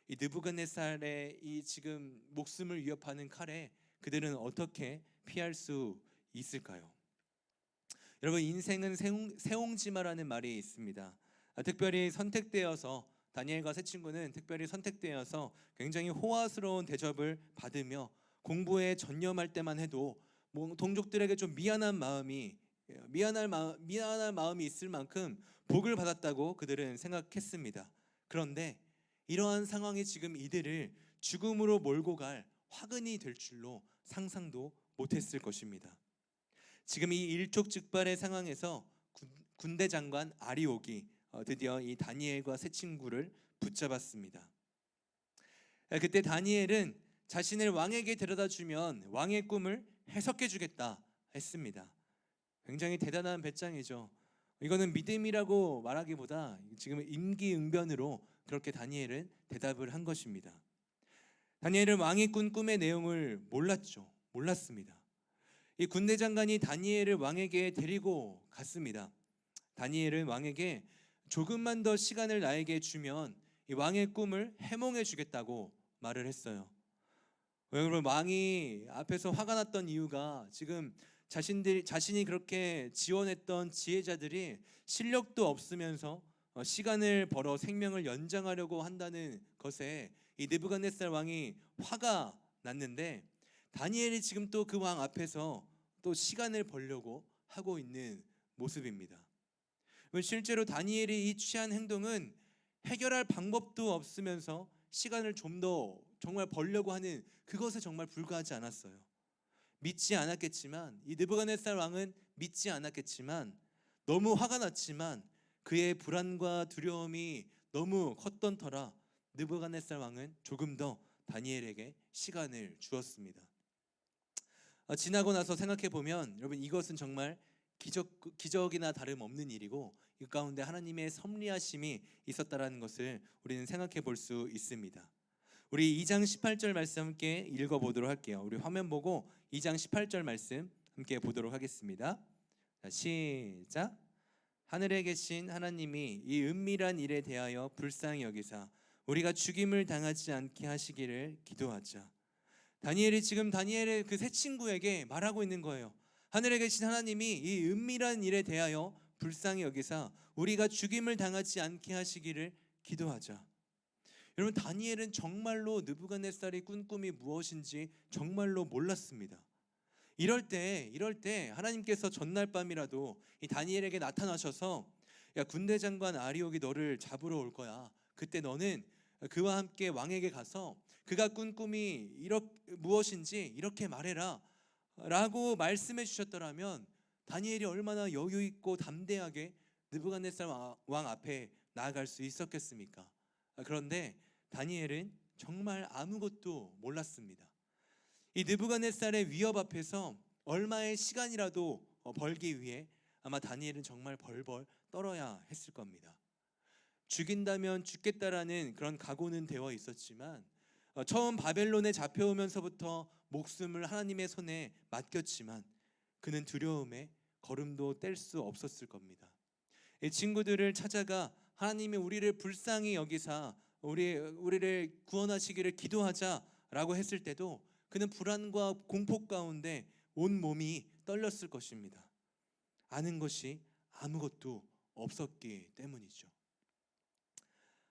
S4: 이 느부갓네살의 이 지금 목숨을 위협하는 칼에 그들은 어떻게 피할 수 있을까요? 여러분, 인생은 새옹지마라는 말이 있습니다. 특별히 선택되어서 다니엘과 세 친구는 특별히 선택되어서 굉장히 호화스러운 대접을 받으며 공부에 전념할 때만 해도 동족들에게 좀 미안한 마음이 있을 만큼 복을 받았다고 그들은 생각했습니다. 그런데 이러한 상황이 지금 이들을 죽음으로 몰고 갈 화근이 될 줄로 상상도 못했을 것입니다. 지금 이 일촉즉발의 상황에서 군대 장관 아리옥이 드디어 이 다니엘과 세 친구를 붙잡았습니다. 그때 다니엘은 자신을 왕에게 데려다 주면 왕의 꿈을 해석해 주겠다 했습니다. 굉장히 대단한 배짱이죠. 이거는 믿음이라고 말하기보다 지금 임기응변으로 그렇게 다니엘은 대답을 한 것입니다. 다니엘은 왕이 꾼 꿈의 내용을 몰랐습니다. 이 군대 장관이 다니엘을 왕에게 데리고 갔습니다. 다니엘은 왕에게 조금만 더 시간을 나에게 주면 이 왕의 꿈을 해몽해 주겠다고 말을 했어요. 여러분, 왕이 앞에서 화가 났던 이유가 지금 자신이 그렇게 지원했던 지혜자들이 실력도 없으면서 시간을 벌어 생명을 연장하려고 한다는 것에 이 느부갓네살 왕이 화가 났는데, 다니엘이 지금 또 그 왕 앞에서 또 시간을 벌려고 하고 있는 모습입니다. 실제로 다니엘이 이 취한 행동은 해결할 방법도 없으면서 시간을 좀 더 정말 벌려고 하는 그것에 정말 불과하지 않았어요. 믿지 않았겠지만, 이 느부갓네살 왕은 믿지 않았겠지만, 너무 화가 났지만 그의 불안과 두려움이 너무 컸던 터라 느부갓네살 왕은 조금 더 다니엘에게 시간을 주었습니다. 지나고 나서 생각해 보면 여러분, 이것은 정말 기적이나 다름없는 일이고 이 가운데 하나님의 섭리하심이 있었다라는 것을 우리는 생각해 볼 수 있습니다. 우리 2장 18절 말씀 함께 읽어보도록 할게요. 우리 화면 보고 2장 18절 말씀 함께 보도록 하겠습니다. 자, 시작. 하늘에 계신 하나님이 이 은밀한 일에 대하여 불쌍히 여기사 우리가 죽임을 당하지 않게 하시기를 기도하자. 다니엘이 지금 다니엘의 그 새 친구에게 말하고 있는 거예요. 하늘에 계신 하나님이 이 은밀한 일에 대하여 불쌍히 여기사 우리가 죽임을 당하지 않게 하시기를 기도하자. 여러분, 다니엘은 정말로 느부갓네살이 꾼 꿈이 무엇인지 정말로 몰랐습니다. 이럴 때 하나님께서 전날 밤이라도 이 다니엘에게 나타나셔서 야, 군대 장관 아리옥이 너를 잡으러 올 거야. 그때 너는 그와 함께 왕에게 가서 그가 꾼 꿈이 무엇인지 이렇게 말해라 라고 말씀해 주셨더라면 다니엘이 얼마나 여유 있고 담대하게 느부갓네살 왕 앞에 나아갈 수 있었겠습니까? 그런데 다니엘은 정말 아무것도 몰랐습니다. 이 느부갓네살의 위협 앞에서 얼마의 시간이라도 벌기 위해 아마 다니엘은 정말 벌벌 떨어야 했을 겁니다. 죽인다면 죽겠다라는 그런 각오는 되어 있었지만 처음 바벨론에 잡혀오면서부터 목숨을 하나님의 손에 맡겼지만 그는 두려움에 걸음도 뗄 수 없었을 겁니다. 이 친구들을 찾아가 하나님이 우리를 불쌍히 여기사 우리를 구원하시기를 기도하자라고 했을 때도 그는 불안과 공포 가운데 온 몸이 떨렸을 것입니다. 아는 것이 아무것도 없었기 때문이죠.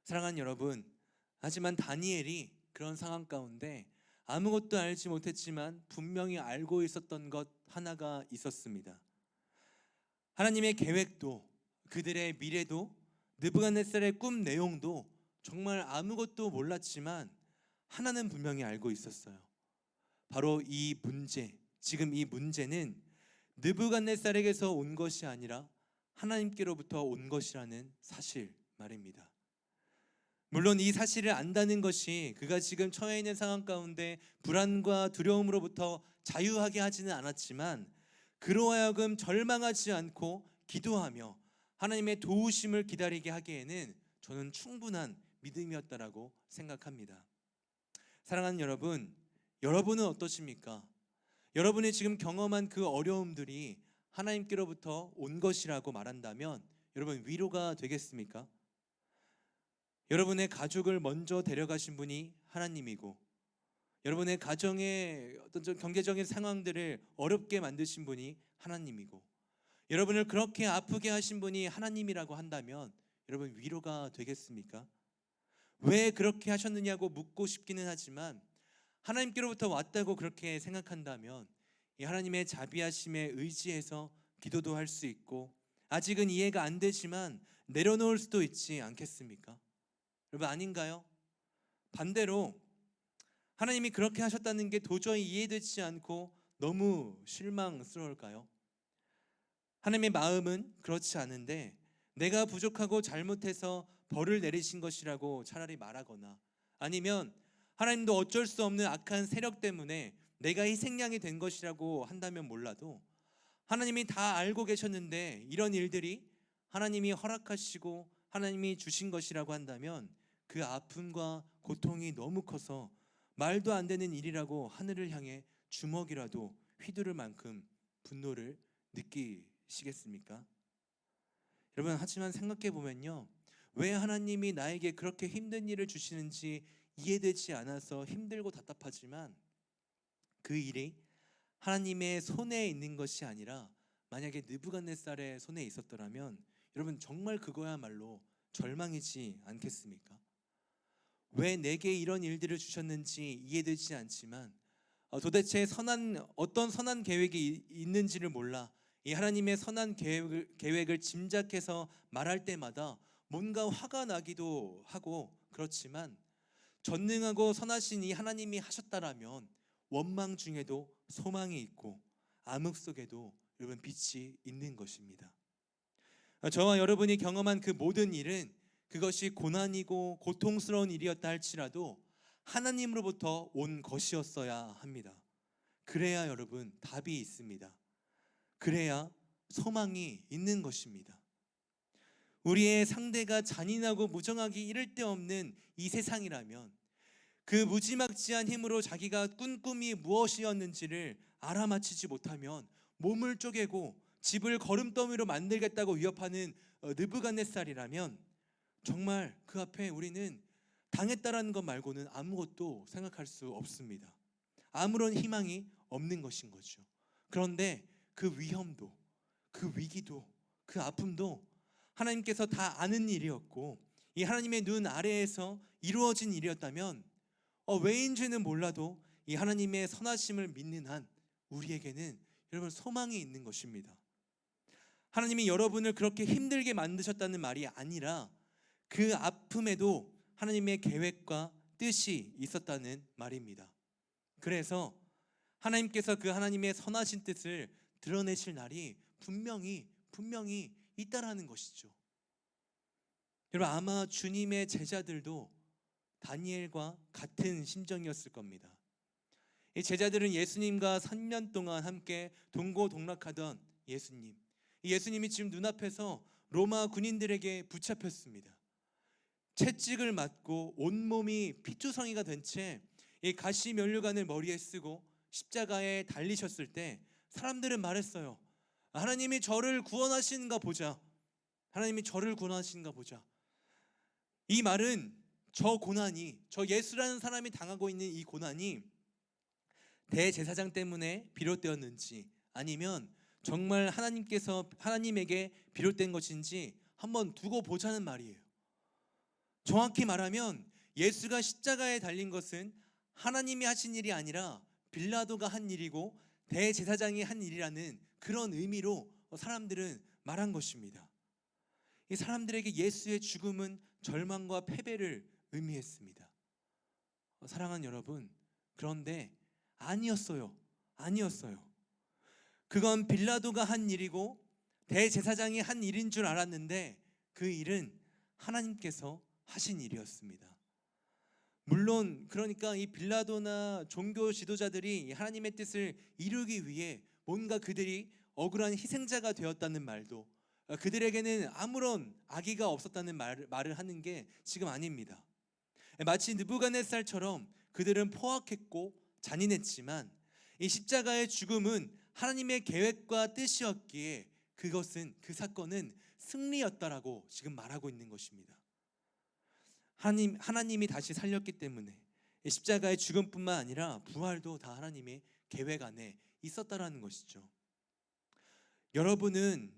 S4: 사랑하는 여러분, 하지만 다니엘이 그런 상황 가운데 아무것도 알지 못했지만 분명히 알고 있었던 것 하나가 있었습니다. 하나님의 계획도 그들의 미래도 느부갓네살의 꿈 내용도 정말 아무것도 몰랐지만 하나는 분명히 알고 있었어요. 바로 이 문제, 지금 이 문제는 느부갓네살에게서 온 것이 아니라 하나님께로부터 온 것이라는 사실 말입니다. 물론 이 사실을 안다는 것이 그가 지금 처해 있는 상황 가운데 불안과 두려움으로부터 자유하게 하지는 않았지만 그로 하여금 절망하지 않고 기도하며 하나님의 도우심을 기다리게 하기에는 저는 충분한 믿음이었다라고 생각합니다. 사랑하는 여러분, 여러분은 어떠십니까? 여러분이 지금 경험한 그 어려움들이 하나님께로부터 온 것이라고 말한다면 여러분 위로가 되겠습니까? 여러분의 가족을 먼저 데려가신 분이 하나님이고 여러분의 가정의 어떤 좀 경제적인 상황들을 어렵게 만드신 분이 하나님이고 여러분을 그렇게 아프게 하신 분이 하나님이라고 한다면 여러분 위로가 되겠습니까? 왜 그렇게 하셨느냐고 묻고 싶기는 하지만 하나님께로부터 왔다고 그렇게 생각한다면 이 하나님의 자비하심에 의지해서 기도도 할 수 있고 아직은 이해가 안 되지만 내려놓을 수도 있지 않겠습니까? 여러분 아닌가요? 반대로 하나님이 그렇게 하셨다는 게 도저히 이해되지 않고 너무 실망스러울까요? 하나님의 마음은 그렇지 않은데 내가 부족하고 잘못해서 벌을 내리신 것이라고 차라리 말하거나 아니면 하나님도 어쩔 수 없는 악한 세력 때문에 내가 희생양이 된 것이라고 한다면 몰라도 하나님이 다 알고 계셨는데 이런 일들이 하나님이 허락하시고 하나님이 주신 것이라고 한다면 그 아픔과 고통이 너무 커서 말도 안 되는 일이라고 하늘을 향해 주먹이라도 휘두를 만큼 분노를 느끼시겠습니까? 여러분 하지만 생각해 보면요, 왜 하나님이 나에게 그렇게 힘든 일을 주시는지 이해되지 않아서 힘들고 답답하지만 그 일이 하나님의 손에 있는 것이 아니라 만약에 느부갓네살의 손에 있었더라면 여러분 정말 그거야말로 절망이지 않겠습니까? 왜 내게 이런 일들을 주셨는지 이해되지 않지만 도대체 어떤 선한 계획이 있는지를 몰라 이 하나님의 선한 계획을 짐작해서 말할 때마다 뭔가 화가 나기도 하고 그렇지만 전능하고 선하신 이 하나님이 하셨다라면 원망 중에도 소망이 있고 암흑 속에도 여러분 빛이 있는 것입니다. 저와 여러분이 경험한 그 모든 일은 그것이 고난이고 고통스러운 일이었다 할지라도 하나님으로부터 온 것이었어야 합니다. 그래야 여러분 답이 있습니다. 그래야 소망이 있는 것입니다. 우리의 상대가 잔인하고 무정하기 이를 데 없는 이 세상이라면 그 무지막지한 힘으로 자기가 꾼 꿈이 무엇이었는지를 알아맞히지 못하면 몸을 쪼개고 집을 거름더미로 만들겠다고 위협하는 느부갓네살이라면 정말 그 앞에 우리는 당했다라는 것 말고는 아무것도 생각할 수 없습니다. 아무런 희망이 없는 것인 거죠. 그런데 그 위험도, 그 위기도, 그 아픔도 하나님께서 다 아는 일이었고 이 하나님의 눈 아래에서 이루어진 일이었다면 왜인지는 몰라도 이 하나님의 선하심을 믿는 한 우리에게는 여러분 소망이 있는 것입니다. 하나님이 여러분을 그렇게 힘들게 만드셨다는 말이 아니라 그 아픔에도 하나님의 계획과 뜻이 있었다는 말입니다. 그래서 하나님께서 그 하나님의 선하신 뜻을 드러내실 날이 분명히 있다라는 것이죠. 여러분 아마 주님의 제자들도 다니엘과 같은 심정이었을 겁니다. 이 제자들은 예수님과 3년 동안 함께 동고동락하던 예수님, 이 예수님이 지금 눈앞에서 로마 군인들에게 붙잡혔습니다. 채찍을 맞고 온몸이 피투성이가 된 채 이 가시 면류관을 머리에 쓰고 십자가에 달리셨을 때 사람들은 말했어요. 하나님이 저를 구원하시는가 보자. 하나님이 저를 구원하시는가 보자. 이 말은 저 고난이, 저 예수라는 사람이 당하고 있는 이 고난이 대제사장 때문에 비롯되었는지 아니면 정말 하나님에게 비롯된 것인지 한번 두고 보자는 말이에요. 정확히 말하면 예수가 십자가에 달린 것은 하나님이 하신 일이 아니라 빌라도가 한 일이고 대제사장이 한 일이라는 그런 의미로 사람들은 말한 것입니다. 이 사람들에게 예수의 죽음은 절망과 패배를 의미했습니다. 사랑하는 여러분, 그런데 아니었어요. 그건 빌라도가 한 일이고 대제사장이 한 일인 줄 알았는데 그 일은 하나님께서 하신 일이었습니다. 물론 그러니까 이 빌라도나 종교 지도자들이 하나님의 뜻을 이루기 위해 뭔가 그들이 억울한 희생자가 되었다는 말도 그들에게는 아무런 악의가 없었다는 말을 하는 게 지금 아닙니다. 마치 느부갓네살처럼 그들은 포악했고 잔인했지만 이 십자가의 죽음은 하나님의 계획과 뜻이었기에 그 사건은 승리였다라고 지금 말하고 있는 것입니다. 하나님이 다시 살렸기 때문에 십자가의 죽음뿐만 아니라 부활도 다 하나님의 계획 안에 있었다라는 것이죠. 여러분은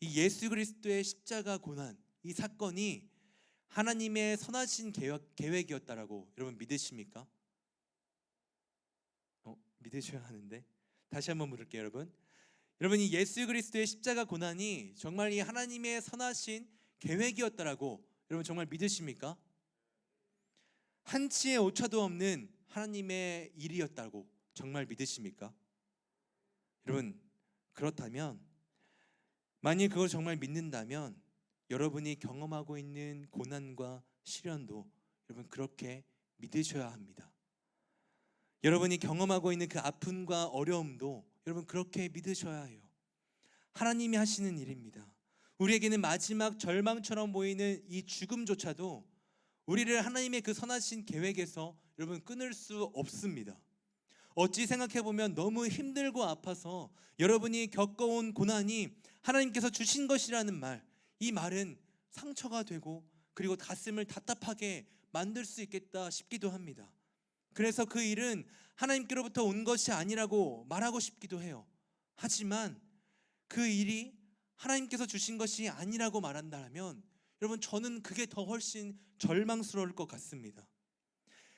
S4: 이 예수 그리스도의 십자가 고난, 이 사건이 하나님의 선하신 계획이었다라고 여러분 믿으십니까? 믿으셔야 하는데 다시 한번 물을게요, 여러분. 여러분 이 예수 그리스도의 십자가 고난이 정말 이 하나님의 선하신 계획이었다라고 여러분 정말 믿으십니까? 한치의 오차도 없는 하나님의 일이었다고 정말 믿으십니까? 여러분 그렇다면 만일 그걸 정말 믿는다면 여러분이 경험하고 있는 고난과 시련도 여러분 그렇게 믿으셔야 합니다. 여러분이 경험하고 있는 그 아픔과 어려움도 여러분 그렇게 믿으셔야 해요. 하나님이 하시는 일입니다. 우리에게는 마지막 절망처럼 보이는 이 죽음조차도 우리를 하나님의 그 선하신 계획에서 여러분 끊을 수 없습니다. 어찌 생각해보면 너무 힘들고 아파서 여러분이 겪어온 고난이 하나님께서 주신 것이라는 말, 이 말은 상처가 되고 그리고 가슴을 답답하게 만들 수 있겠다 싶기도 합니다. 그래서 그 일은 하나님께로부터 온 것이 아니라고 말하고 싶기도 해요. 하지만 그 일이 하나님께서 주신 것이 아니라고 말한다면 여러분 저는 그게 더 훨씬 절망스러울 것 같습니다.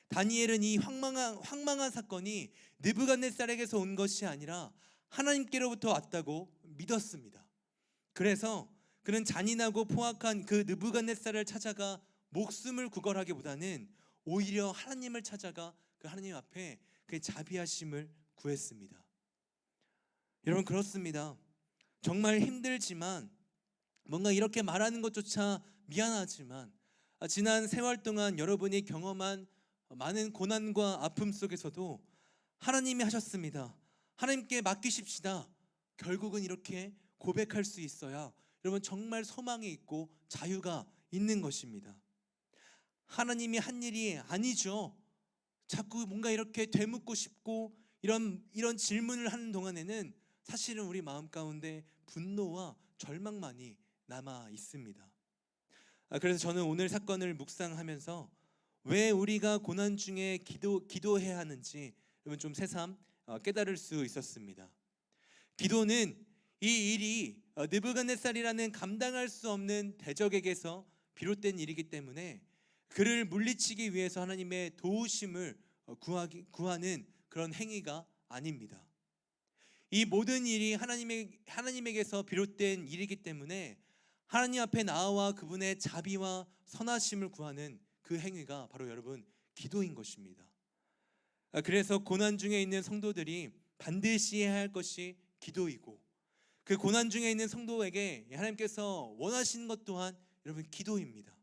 S4: 다니엘은 이 황망한 사건이 느부갓네살에게서 온 것이 아니라 하나님께로부터 왔다고 믿었습니다. 그래서 그는 잔인하고 포악한 그 느부갓네살을 찾아가 목숨을 구걸하기보다는 오히려 하나님을 찾아가 그 하나님 앞에 그 자비하심을 구했습니다. 여러분 그렇습니다. 정말 힘들지만 뭔가 이렇게 말하는 것조차 미안하지만 지난 세월 동안 여러분이 경험한 많은 고난과 아픔 속에서도 하나님이 하셨습니다. 하나님께 맡기십시다. 결국은 이렇게 고백할 수 있어야 여러분 정말 소망이 있고 자유가 있는 것입니다. 하나님이 한 일이 아니죠. 자꾸 뭔가 이렇게 되묻고 싶고 이런 질문을 하는 동안에는 사실은 우리 마음 가운데 분노와 절망만이 남아 있습니다. 그래서 저는 오늘 사건을 묵상하면서 왜 우리가 고난 중에 기도해야 하는지 여러분 좀 새삼 깨달을 수 있었습니다. 기도는 이 일이 느부갓네살이라는 감당할 수 없는 대적에게서 비롯된 일이기 때문에 그를 물리치기 위해서 하나님의 도우심을 구하는 그런 행위가 아닙니다. 이 모든 일이 하나님에게서 비롯된 일이기 때문에 하나님 앞에 나와 그분의 자비와 선하심을 구하는 그 행위가 바로 여러분 기도인 것입니다. 그래서 고난 중에 있는 성도들이 반드시 해야 할 것이 기도이고 그 고난 중에 있는 성도에게 하나님께서 원하시는 것 또한 여러분 기도입니다.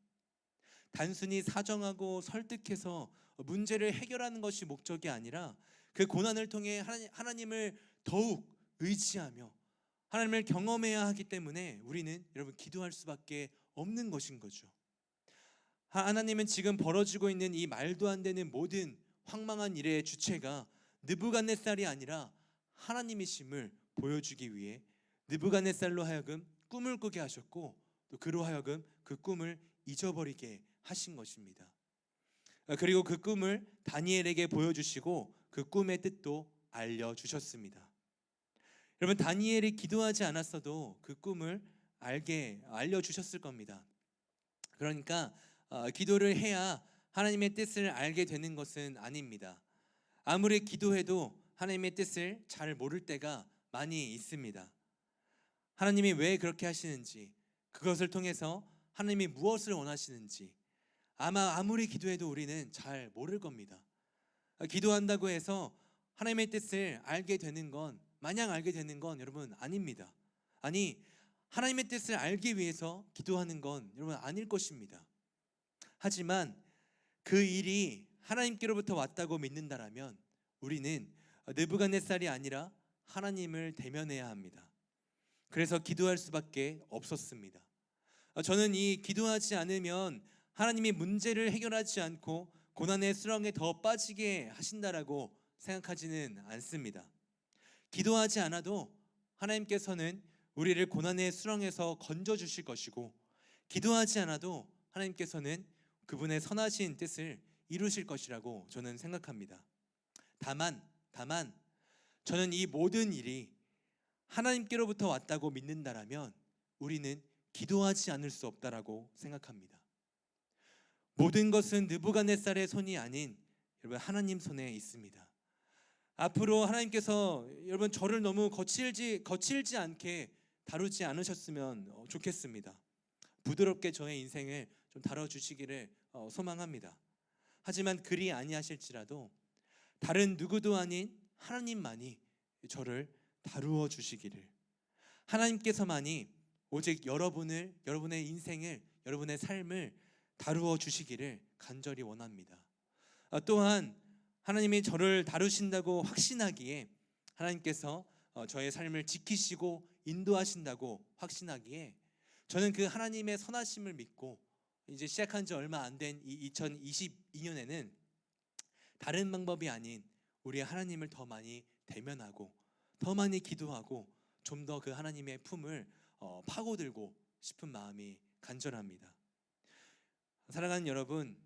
S4: 단순히 사정하고 설득해서 문제를 해결하는 것이 목적이 아니라 그 고난을 통해 하나님을 더욱 의지하며 하나님을 경험해야 하기 때문에 우리는 여러분 기도할 수밖에 없는 것인 거죠. 하나님은 지금 벌어지고 있는 이 말도 안 되는 모든 황망한 일의 주체가 느부갓네살이 아니라 하나님이심을 보여주기 위해 느부갓네살로 하여금 꿈을 꾸게 하셨고 또 그로 하여금 그 꿈을 잊어버리게 하신 것입니다. 그리고 그 꿈을 다니엘에게 보여주시고 그 꿈의 뜻도 알려주셨습니다. 여러분 다니엘이 기도하지 않았어도 그 꿈을 알려주셨을 겁니다. 그러니까 기도를 해야 하나님의 뜻을 알게 되는 것은 아닙니다. 아무리 기도해도 하나님의 뜻을 잘 모를 때가 많이 있습니다. 하나님이 왜 그렇게 하시는지, 그것을 통해서 하나님이 무엇을 원하시는지 아무리 기도해도 우리는 잘 모를 겁니다. 기도한다고 해서 하나님의 뜻을 알게 되는 건 마냥 알게 되는 건 여러분 아닙니다. 아니 하나님의 뜻을 알기 위해서 기도하는 건 여러분 아닐 것입니다. 하지만 그 일이 하나님께로부터 왔다고 믿는다라면 우리는 느부갓네살이 아니라 하나님을 대면해야 합니다. 그래서 기도할 수밖에 없었습니다. 저는 이 기도하지 않으면 하나님이 문제를 해결하지 않고 고난의 수렁에 더 빠지게 하신다라고 생각하지는 않습니다. 기도하지 않아도 하나님께서는 우리를 고난의 수렁에서 건져 주실 것이고 기도하지 않아도 하나님께서는 그분의 선하신 뜻을 이루실 것이라고 저는 생각합니다. 다만 저는 이 모든 일이 하나님께로부터 왔다고 믿는다라면 우리는 기도하지 않을 수 없다라고 생각합니다. 모든 것은 느부갓네살의 손이 아닌 여러분 하나님 손에 있습니다. 앞으로 하나님께서 여러분 저를 너무 거칠지 않게 다루지 않으셨으면 좋겠습니다. 부드럽게 저의 인생을 좀 다뤄주시기를 소망합니다. 하지만 그리 아니하실지라도 다른 누구도 아닌 하나님만이 저를 다루어 주시기를, 하나님께서만이 오직 여러분의 인생을, 여러분의 삶을 다루어 주시기를 간절히 원합니다. 또한 하나님이 저를 다루신다고 확신하기에, 하나님께서 저의 삶을 지키시고 인도하신다고 확신하기에 저는 그 하나님의 선하심을 믿고 이제 시작한 지 얼마 안 된 이 2022년에는 다른 방법이 아닌 우리 하나님을 더 많이 대면하고 더 많이 기도하고 좀 더 그 하나님의 품을 파고들고 싶은 마음이 간절합니다. 사랑하는 여러분,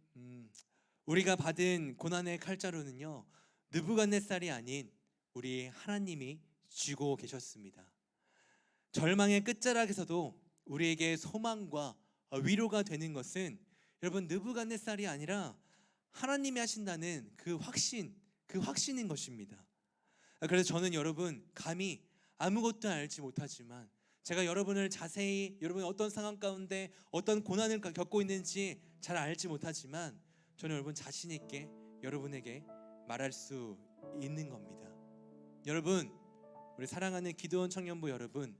S4: 우리가 받은 고난의 칼자루는요 느부갓네살이 아닌 우리 하나님이 쥐고 계셨습니다. 절망의 끝자락에서도 우리에게 소망과 위로가 되는 것은 여러분 느부갓네살이 아니라 하나님이 하신다는 그 확신인 것입니다. 그래서 저는 여러분 감히 아무것도 알지 못하지만 제가 여러분을 자세히 여러분 어떤 상황 가운데 어떤 고난을 겪고 있는지 잘 알지 못하지만 저는 여러분 자신 있게 여러분에게 말할 수 있는 겁니다. 여러분 우리 사랑하는 기도원 청년부 여러분,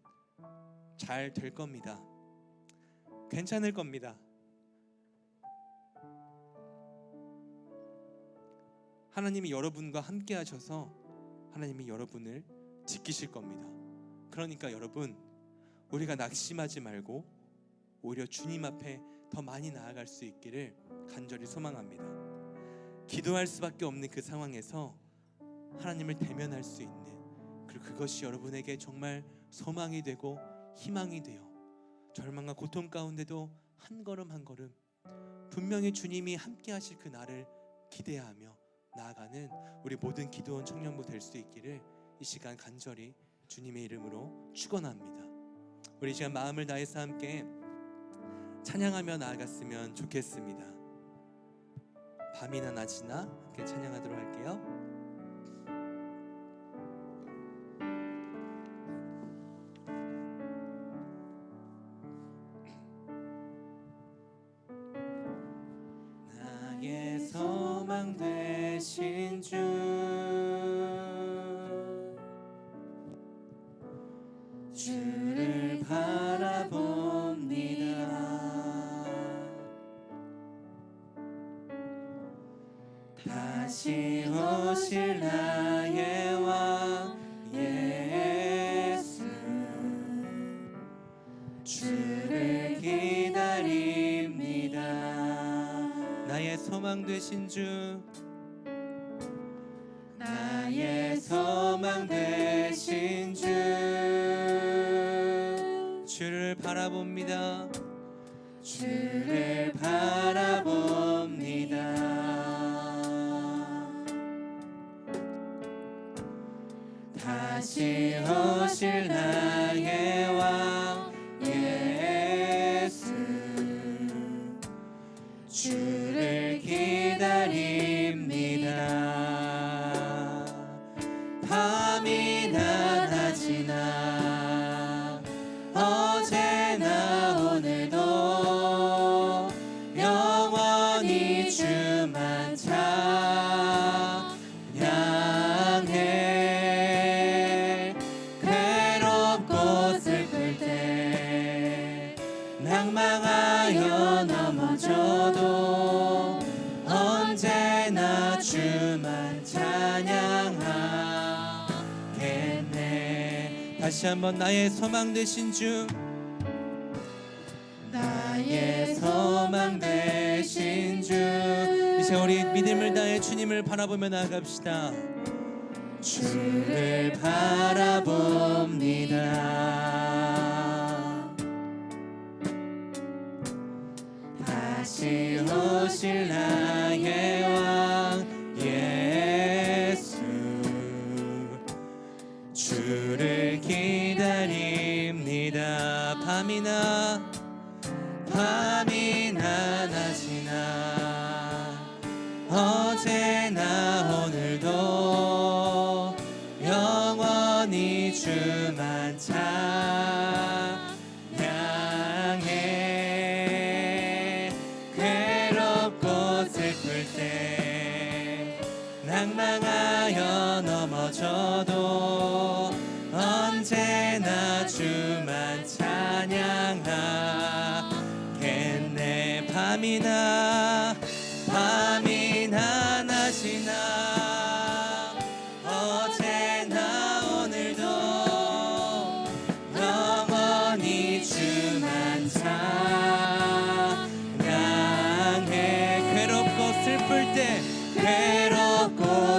S4: 잘 될 겁니다. 괜찮을 겁니다. 하나님이 여러분과 함께 하셔서 하나님이 여러분을 지키실 겁니다. 그러니까 여러분, 우리가 낙심하지 말고 오히려 주님 앞에 더 많이 나아갈 수 있기를 간절히 소망합니다. 기도할 수밖에 없는 그 상황에서 하나님을 대면할 수 있는, 그리고 그것이 여러분에게 정말 소망이 되고 희망이 되어 절망과 고통 가운데도 한 걸음 한 걸음 분명히 주님이 함께 하실 그 날을 기대하며 나아가는 우리 모든 기도원 청년부 될 수 있기를 이 시간 간절히 주님의 이름으로 축원합니다. 우리 이 시간 마음을 다해서 함께 찬양하며 나아갔으면 좋겠습니다. 밤이나 낮이나 함께 찬양하도록 할게요. 나의 소망 되신 주, 주를 바라봅니다. 다시 오실 나의 왕 예수, 주를 기다립니다. 나의 소망 되신 주, 나의 소망 되신 주, 주를 바라봅니다. 주를 바라봅니다. 다시 오실 나의 왕 예수, 주를 기다립니다. 밤이나 낮이나 어제나 오늘도 영원히 주만 찬양해. 괴롭고 슬플 때 낭망하여 넘어져도 언제나 주만 찬양하겠네. 다시 한번 나의 소망 되신 주, 나의 소망 되신 주. 이제 우리 믿음을 다해 주님을 바라보며 나아갑시다. 주를 바라봅니다. 다시 오실 나의 왕 예수, 주를 기다립니다. 밤이나 낮이나 어제나 오늘도 영원히 주만 찬양해. 괴롭고 슬플 때 낭망하여 넘어져도 언제나 주만 찬양하겠네. 밤이나 낮이나 어제나 오늘도 영원히 주만 찬양해. 괴롭고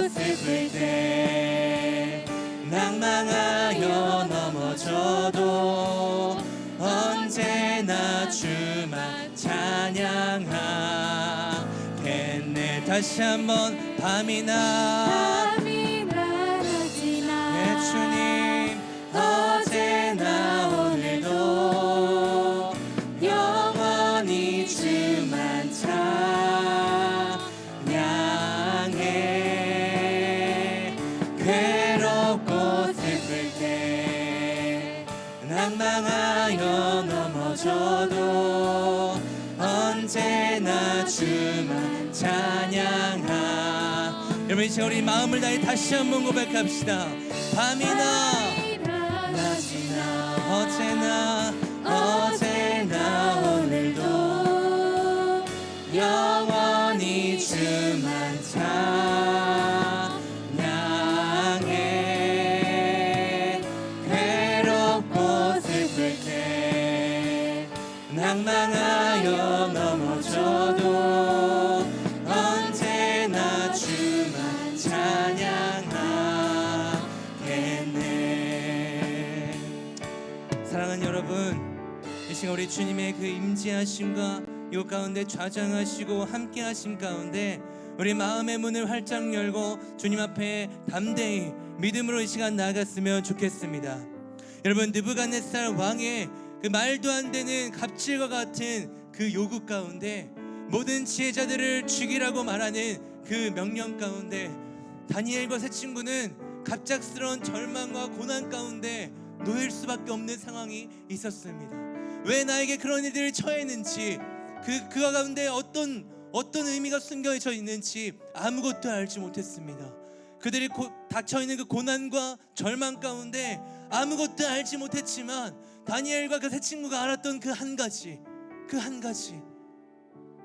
S4: 슬플 때 낭망하여 넘어져도 언제나 주만 찬양하겠네. 다시 한번 밤이나
S2: 낮이나
S4: 예 주님, 어제나 오늘도 영원히 주만 찬양해. 괴롭고 슬플 때 낭망하여 넘어져도 언제나 주만 찬양하. 여러분 이제 우리 마음을 다해 다시 한번 고백합시다. 밤이나 어제나 오늘도 영원히 주만 찬양해. 괴롭고 슬플 때 낭망하여 넘어져도 언제나 주만 찬양하겠네. 사랑하는 여러분, 이 시간 우리 주님의 그 임재하심과 이 가운데 좌장하시고 함께하심 가운데 우리 마음의 문을 활짝 열고 주님 앞에 담대히 믿음으로 이 시간 나아갔으면 좋겠습니다. 여러분, 느부갓네살 왕의 그 말도 안 되는 갑질과 같은 그 요구 가운데, 모든 지혜자들을 죽이라고 말하는 그 명령 가운데 다니엘과 세 친구는 갑작스러운 절망과 고난 가운데 놓일 수밖에 없는 상황이 있었습니다. 왜 나에게 그런 일들을 처했는지, 그 가운데 어떤 의미가 숨겨져 있는지 아무것도 알지 못했습니다. 그들이 닥쳐있는 그 고난과 절망 가운데 아무것도 알지 못했지만 다니엘과 그 세 친구가 알았던 그 한 가지,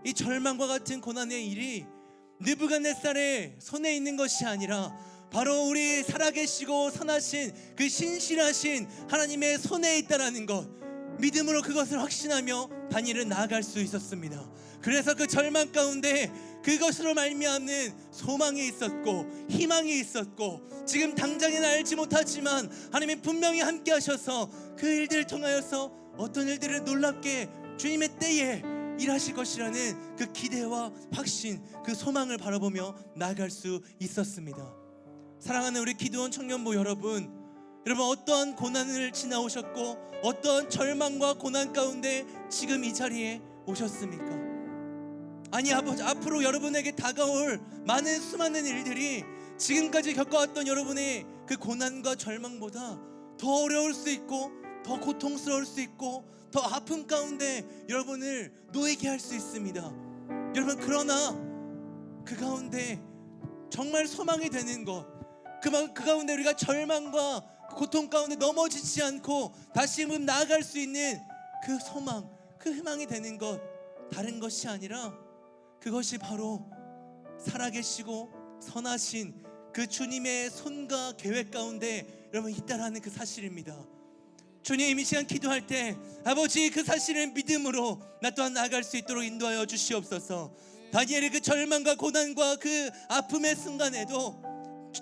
S4: 이 절망과 같은 고난의 일이 느부갓네살의 손에 있는 것이 아니라 바로 우리 살아계시고 선하신 그 신실하신 하나님의 손에 있다라는 것, 믿음으로 그것을 확신하며 다니엘은 나아갈 수 있었습니다. 그래서 그 절망 가운데 그것으로 말미암는 소망이 있었고 희망이 있었고, 지금 당장은 알지 못하지만 하나님이 분명히 함께 하셔서 그 일들을 통하여서 어떤 일들을 놀랍게 주님의 때에 일하실 것이라는 그 기대와 확신, 그 소망을 바라보며 나아갈 수 있었습니다. 사랑하는 우리 기도원 청년부 여러분, 어떠한 고난을 지나오셨고 어떠한 절망과 고난 가운데 지금 이 자리에 오셨습니까? 아니, 앞으로 여러분에게 다가올 수많은 일들이 지금까지 겪어왔던 여러분의 그 고난과 절망보다 더 어려울 수 있고 더 고통스러울 수 있고 더 아픔 가운데 여러분을 놓이게 할 수 있습니다. 여러분, 그러나 그 가운데 정말 소망이 되는 것, 그 가운데 우리가 절망과 고통 가운데 넘어지지 않고 다시 나아갈 수 있는 그 소망, 그 희망이 되는 것, 다른 것이 아니라 그것이 바로 살아계시고 선하신 그 주님의 손과 계획 가운데 여러분 있다라는 그 사실입니다. 주님, 이 시간 기도할 때 아버지, 그 사실을 믿음으로 나 또한 나아갈 수 있도록 인도하여 주시옵소서. 다니엘의 그 절망과 고난과 그 아픔의 순간에도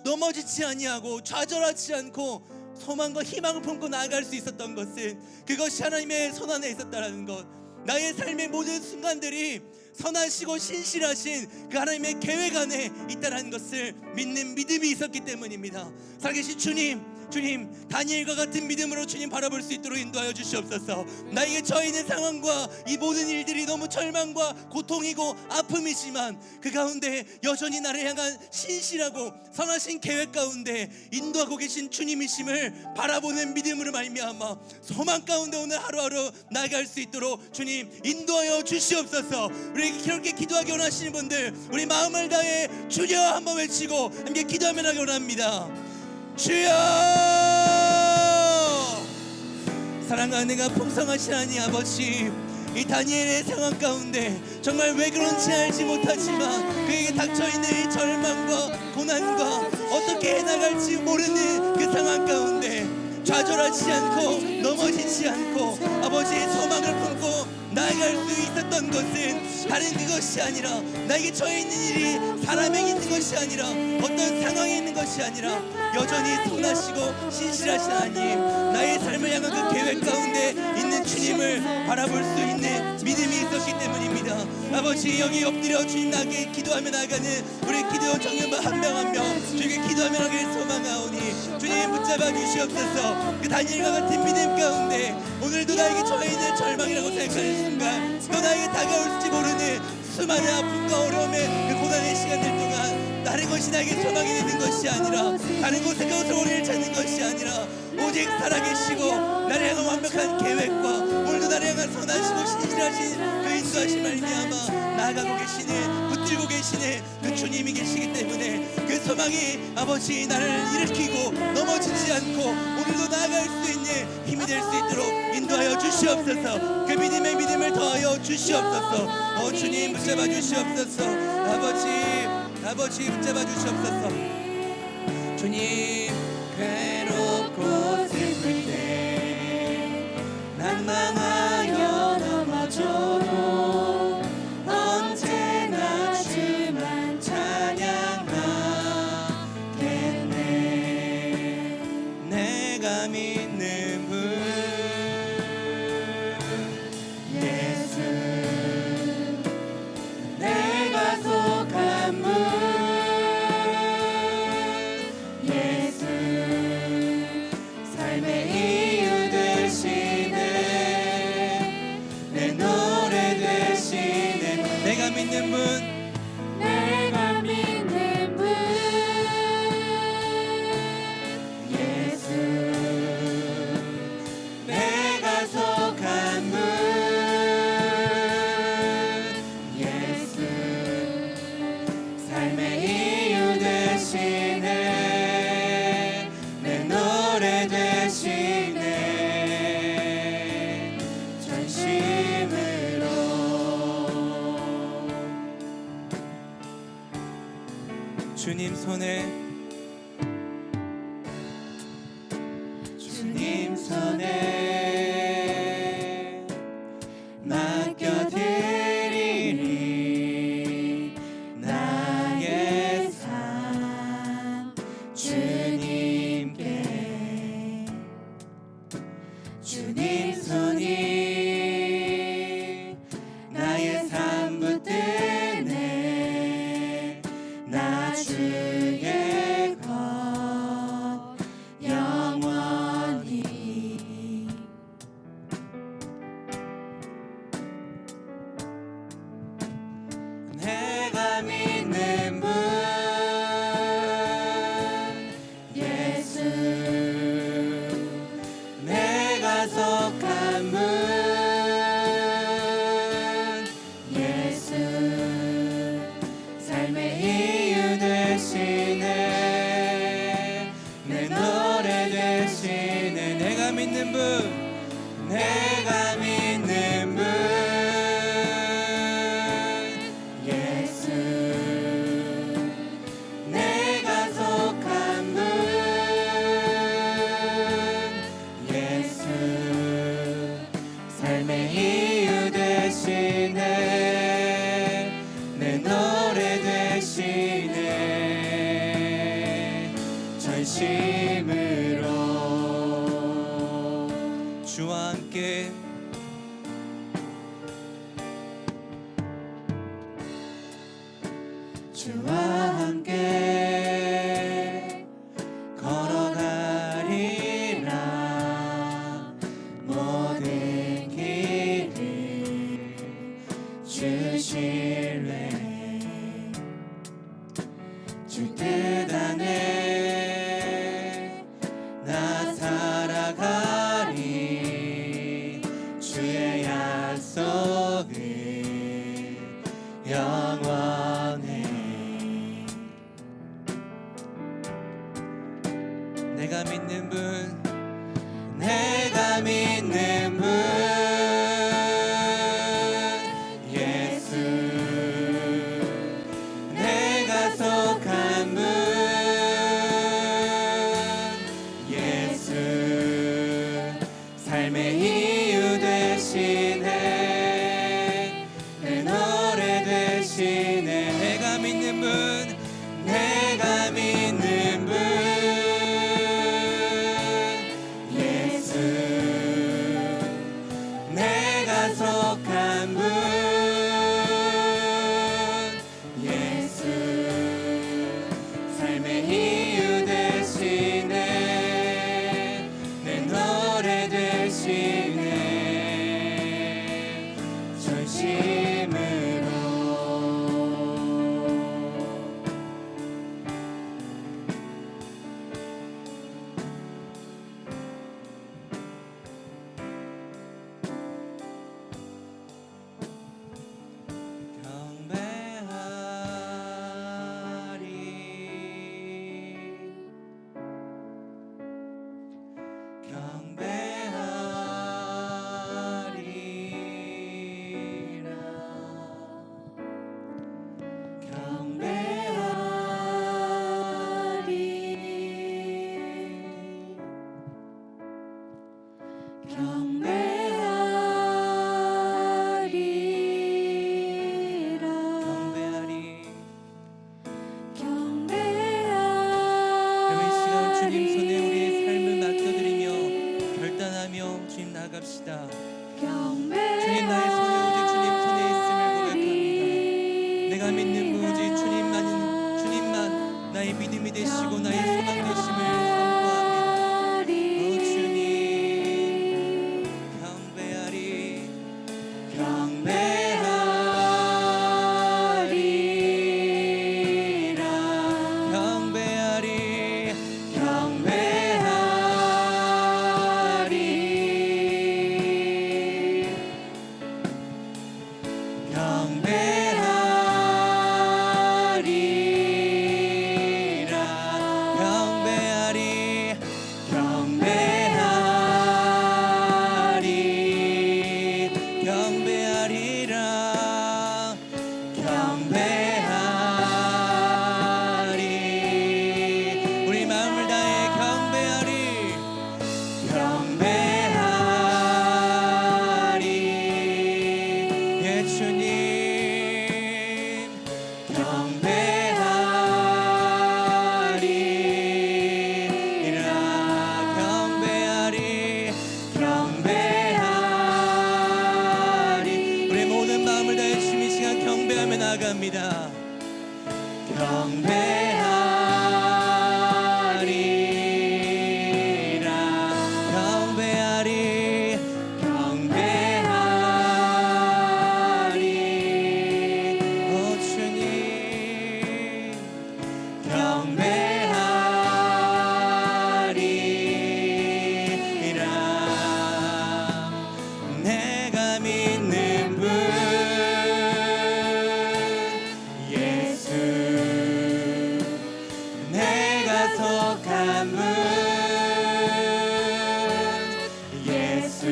S4: 넘어지지 아니하고 좌절하지 않고 소망과 희망을 품고 나아갈 수 있었던 것은 그것이 하나님의 손 안에 있었다라는 것, 나의 삶의 모든 순간들이 선하시고 신실하신 그 하나님의 계획 안에 있다라는 것을 믿는 믿음이 있었기 때문입니다. 살아계신 주님, 다니엘과 같은 믿음으로 주님 바라볼 수 있도록 인도하여 주시옵소서. 나에게 처해 있는 상황과 이 모든 일들이 너무 절망과 고통이고 아픔이지만 그 가운데 여전히 나를 향한 신실하고 선하신 계획 가운데 인도하고 계신 주님이심을 바라보는 믿음으로 말미암아 소망 가운데 오늘 하루하루 나아갈 수 있도록 주님 인도하여 주시옵소서. 우리 그렇게 기도하기 원하시는 분들, 우리 마음을 다해 주여 한번 외치고 함께 기도하면 하기 원합니다. 주여! 사랑과 은혜가 풍성하신 하나님 아버지, 이 다니엘의 상황 가운데 정말 왜 그런지 알지 못하지만 그에게 닥쳐있는 이 절망과 고난과 어떻게 해나갈지 모르는 그 상황 가운데 좌절하지 않고 넘어지지 않고 아버지의 소망을 품고 나아갈 수 있었던 것은 다른 그것이 아니라 나에게 처해 있는 일이 사람에게 있는 것이 아니라 어떤 상황에 있는 것이 아니라 여전히 선하시고 신실하신 하나님, 나의 삶을 향한 그 계획 가운데 있는 주님을 바라볼 수 있는 믿음이 있었기 때문입니다. 아버지, 여기 엎드려 주님 나에게 기도하며 나아가는 우리 기도원 청년부 한 명 한 명 주님께 기도하며 나가길 소망하오니 주님 붙잡아 주시옵소서. 그 다니엘과 같은 믿음 가운데 오늘도 나에게 처해 있는 절망이라고 생각하는 순간 또 나에게 다가올지 모르는 수많은 아픔과 어려움의 그 고난의 시간들 동안 다른 것이 나에게 소망이 되는 것이 아니라 다른 곳에 가서 우리를 찾는 것이 아니라 오직 살아계시고 나를 향한 완벽한 계획과 오늘도 오늘도 나를 향한 선하시고 신실하신 그 인도하신 말미암아 나아가고 계시는 붙들고 계시는 그 주님이 계시기 때문에 그 소망이 아버지 나를 일으키고 넘어지지 않고 오늘도 나아갈 수 있는 힘이 될 수 있도록 인도하여 주시옵소서. 그 믿음의 믿음을 더하여 주시옵소서. 주님 붙잡아 주시옵소서. 아버지 붙잡아 주시옵소서. 주님 괴롭고 슬플 때 낭망하여 넘어져도 언제나 주만 찬양하겠네. 내가 믿는 분 예수, 내가 속한 분 예수, 삶의 이유 되시네, 내 노래 되시네. 내가 믿는 분
S2: 내가 믿는 분
S4: 예수, 내가 속한 분 예수, 삶의 이유 되시네, 내 노래 되시네. 전심으로 주님 손에 주님 손에 맡겨드리리 나의 삶 주님께. 주님 손이 나의 삶 붙드네, 나 주의 것 영원히. 내가 믿는 분 예수, 내가 속한 분 예수, 삶의 이유 되시네, 내 노래 되시네. 내가 믿는 분 내가 믿는 분 예수, 내가 속한 분 예수, 삶의 이유 되시네, 내 노래 되시네. 전심으로 주와 함께 주와 함께 걸어가리라. 모든 길을 주실래, 주 뜻 안에 나 살아가리. 주의 약속은 영원해. 내가 믿는 분 내가 믿는 분 예수, 내가 속한 분 예수, 삶의 이유 되시네, 내 노래 되시네. 내가 믿는 분 내가 믿는 분 예수, 내가 속한 분 예수, 삶의 이유 되시네, 내 노래 되시네. 전심으로 되시고 나의 소망 되심을 선포합니다. 주님 경배하리 경배하리라 경배하리 경배하리 우리 마음을 다해 경배하리 경배하리 예 주님 경배하리라 경배하리 경배하리 우리 모든 마음을 다해 주님 이 시간 경배하며 나아갑니다. 경배하리라 경배하리 경배하리 오 주님 경배하리라 내가 믿는 분 예수 내가 속한 분 예수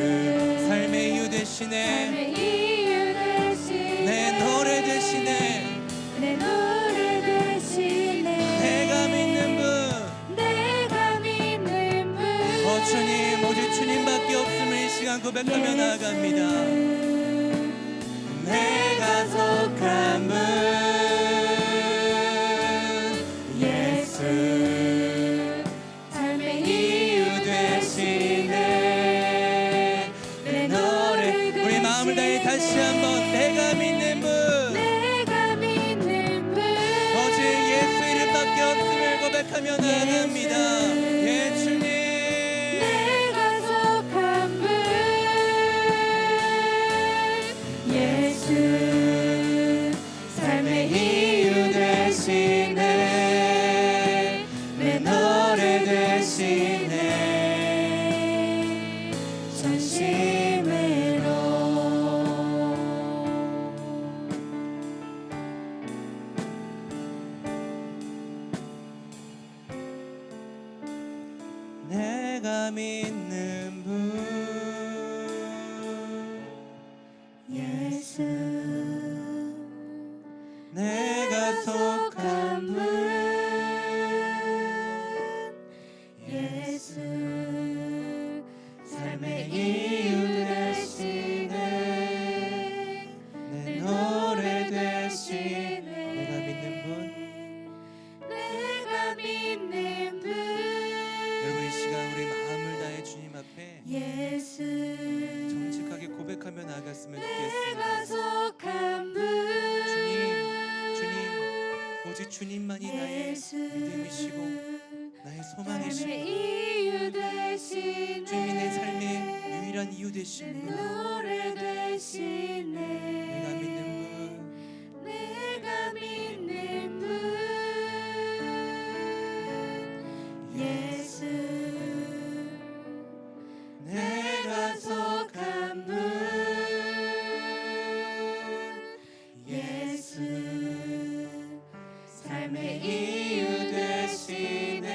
S4: 삶의 이유 되시네 내 노래 되시네 내가 믿는 분 주님 오직 주님밖에 없음을 이 시간 고백하며 나아갑니다. 내가 속한 분 예수 삶의 이유 되시네 내 노래 우리 마음을 다해 다시 한번 내가 믿는 분 오직 예수 이름밖에 없음을 고백하며 나아갑니다. 예 주님 삶의 이유 되시네 내 노래 되시네 전심으로 내가 믿는 분 예수 내가 속한 분 예수 삶의 이유 되시네 내 노래 되시네 내가 믿는 분 여러분 이 시간 우리 마음을 다해 주님 앞에
S1: 예수
S4: 정직하게 고백하며 나아갔으면 좋겠습니다. 주님 오직 주님만이 나의 믿음이시고 나의 소망이시고 주님이 내 삶의 유일한 이유 되십니다. 내가 믿는 분
S1: 예수
S4: 내가 속한 분 예수 삶의 이유 되시네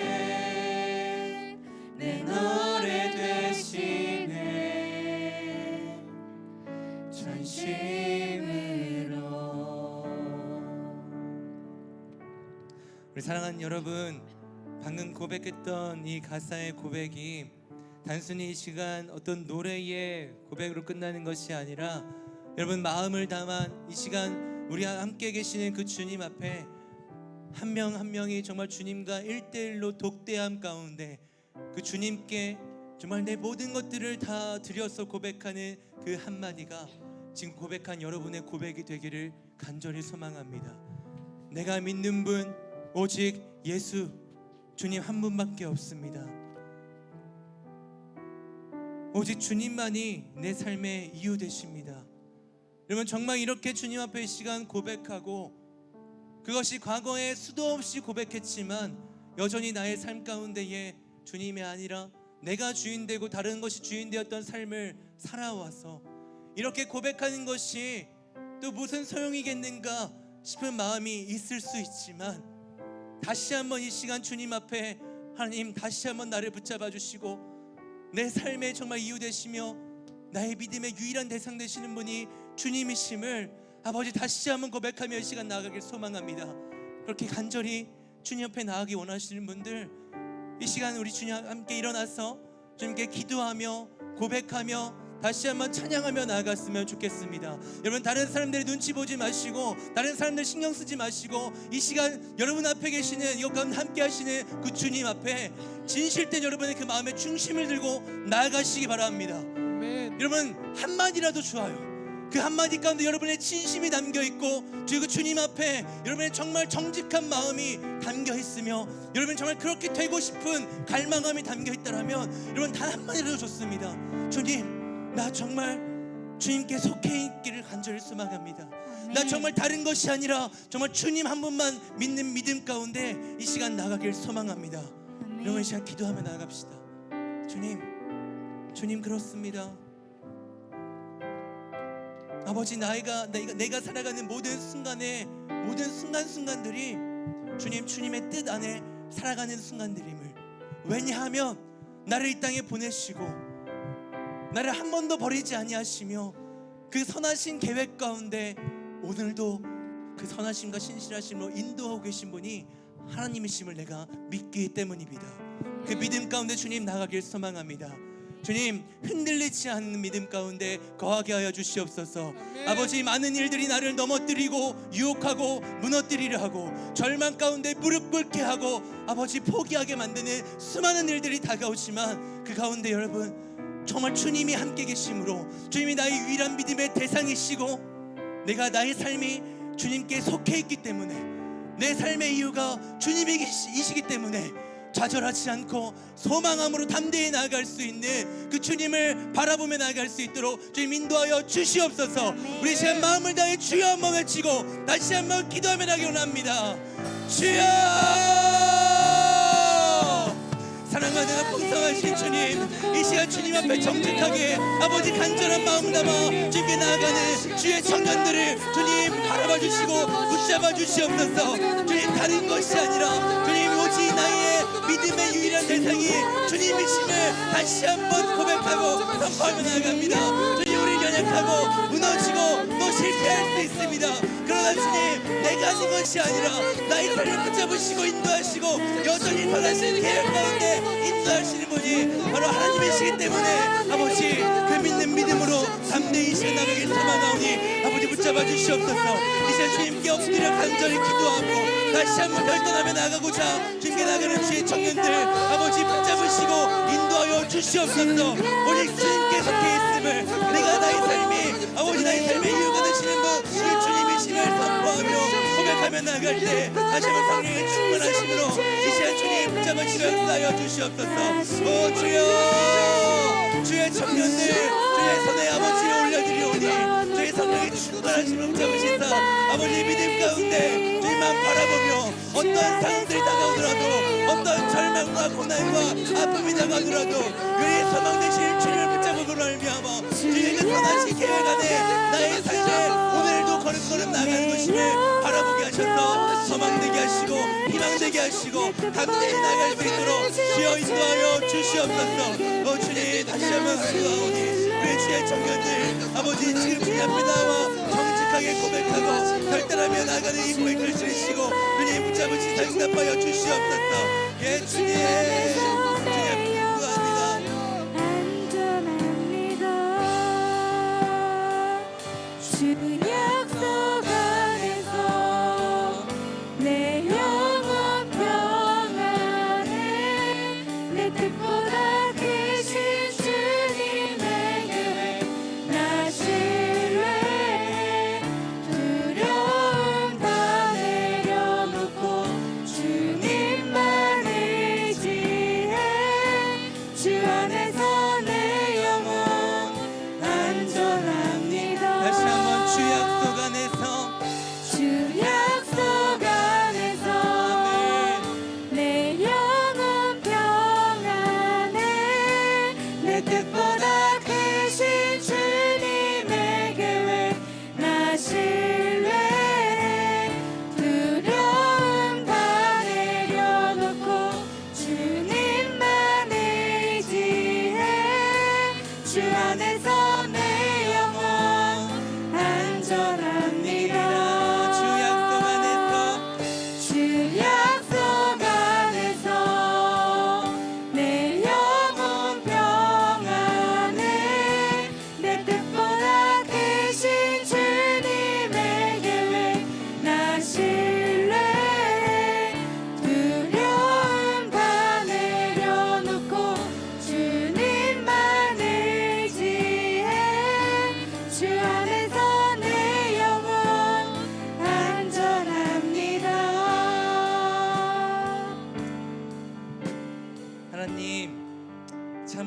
S4: 내 노래 되시네 전심으로 우리 사랑하는 여러분 방금 고백했던 이 가사의 고백이 단순히 이 시간 어떤 노래의 고백으로 끝나는 것이 아니라 여러분 마음을 담아 이 시간 우리 함께 계시는 그 주님 앞에 한 명 한 명이 정말 주님과 1대1로 독대함 가운데 그 주님께 정말 내 모든 것들을 다 드려서 고백하는 그 한마디가 지금 고백한 여러분의 고백이 되기를 간절히 소망합니다. 내가 믿는 분 오직 예수 주님 한 분밖에 없습니다. 오직 주님만이 내 삶의 이유 되십니다. 여러분, 정말 이렇게 주님 앞에 이 시간 고백하고, 그것이 과거에 수도 없이 고백했지만 여전히 나의 삶 가운데에 주님이 아니라 내가 주인되고 다른 것이 주인되었던 삶을 살아와서 이렇게 고백하는 것이 또 무슨 소용이겠는가 싶은 마음이 있을 수 있지만, 다시 한번 이 시간 주님 앞에 하나님 다시 한번 나를 붙잡아 주시고 내 삶의 정말 이유 되시며 나의 믿음의 유일한 대상 되시는 분이 주님이심을 아버지 다시 한번 고백하며 이 시간 나아가길 소망합니다. 그렇게 간절히 주님 옆에 나아가기 원하시는 분들, 이 시간 우리 주님 함께 일어나서 주님께 기도하며 고백하며 다시 한번 찬양하며 나아갔으면 좋겠습니다. 여러분, 다른 사람들의 눈치 보지 마시고 다른 사람들 신경 쓰지 마시고 이 시간 여러분 앞에 계시는 이것 가운데 함께 하시는 그 주님 앞에 진실된 여러분의 그 마음의 중심을 들고 나아가시기 바랍니다.
S2: 아멘.
S4: 여러분, 한마디라도 좋아요. 그 한마디 가운데 여러분의 진심이 담겨있고 그 주님 앞에 여러분의 정말 정직한 마음이 담겨있으며 여러분 정말 그렇게 되고 싶은 갈망함이 담겨있다면 여러분 단 한마디라도 좋습니다. 주님, 나 정말 주님께 속해 있기를 간절히 소망합니다. 나 정말 다른 것이 아니라 정말 주님 한 분만 믿는 믿음 가운데 이 시간 나가길 소망합니다. 여러분, 이 시간 기도하며 나아갑시다. 주님 그렇습니다. 아버지, 내가 살아가는 모든 순간에 모든 순간순간들이 주님의 뜻 안에 살아가는 순간들임을, 왜냐하면 나를 이 땅에 보내시고 나를 한 번도 버리지 아니하시며 그 선하신 계획 가운데 오늘도 그 선하심과 신실하심으로 인도하고 계신 분이 하나님이심을 내가 믿기 때문입니다. 그 믿음 가운데 주님 나가길 소망합니다. 주님, 흔들리지 않는 믿음 가운데 거하게 하여 주시옵소서. 아버지, 많은 일들이 나를 넘어뜨리고 유혹하고 무너뜨리려 하고 절망 가운데 무릎 꿇게 하고 아버지 포기하게 만드는 수많은 일들이 다가오지만 그 가운데 여러분 정말 주님이 함께 계심으로 주님이 나의 유일한 믿음의 대상이시고 내가 나의 삶이 주님께 속해 있기 때문에 내 삶의 이유가 주님이시기 때문에 좌절하지 않고 소망함으로 담대히 나아갈 수 있는 그 주님을 바라보며 나아갈 수 있도록 주님 인도하여 주시옵소서. 우리 시간 마음을 다해 주여 한번 외치고 다시 한번 기도하며 나가기 원합니다. 주여! 사랑하는 풍성하신 주님, 이 시간 주님 앞에 정직하게 아버지 간절한 마음 담아 주님께 나아가는 주의 청년들을 주님 바라봐 주시고 붙잡아 주시옵소서. 주님, 다른 것이 아니라 주님 오직 나의 믿음의 유일한 대상이 주님이심을 다시 한번 고백하고 선포하며 나아갑니다. 주님, 우리 연약하고 무너지고 또 실패할 수 있습니다. 그러나 주님, 내가 하는 것이 아니라 나의 삶을 붙잡으시고 인도하시고 여전히 선하신 계획 가운데 인도하시는 분이 바로 하나님이시기 때문에 아버지 그 믿는 믿음으로 담대히 나가길 소망하오니 아버지 붙잡아 주시옵소서. 이제 주님께 엎드려 간절히 기도하고 다시 한번 결단하며 나가고자 주님께 나가는 주의 청년들 아버지 붙잡으시고 인도하여 주시옵소서. 오직 주님께 속해 있음을, 내가 나의 삶이 아버지 나의 삶의 이유가 되시는 분 우리 주님이심을 선포하며 고백하며 나갈 때 다시 한번 성령의 충만하심으로 이 시간 주님 붙잡으시며 역사하여 주시옵소서. 오 주여, 주의 청년들 주의 손에 아버지를 올려드리오니 주의 성령의 충만하심을 붙잡으시사 아버지 믿음 가운데 주님만 바라보며 어떤 상황들이 다가오더라도 어떤 절망과 고난과 아픔이 다가오더라도 우리의 소망 되신 주님을 붙잡음으로 알미하며 주님의 그 선하신 계획 안에 나의 삶에 오늘도 걸음걸음 나가는 것임을 바라보게 하셔서 소망되게 하시고 희망되게 하시고 담대히 나갈 수 있도록 주여 인도하여 주시옵소서. 주님 다시 한번 기도하오니 우리 주의 청년들 아버지 지금 주님 앞에 나와 정직하게 고백하고 결단하며 나가는 이 고백을 들으시고 주님 붙잡으시사 응답하여 주시옵소서. 예 주님, 주님 기도합니다.
S2: 주 약속 안에서 내 영혼 평안해. 내 뜻보다 크신 주님의 계획 나 신뢰해. 두려움 다 내려놓고 주님만을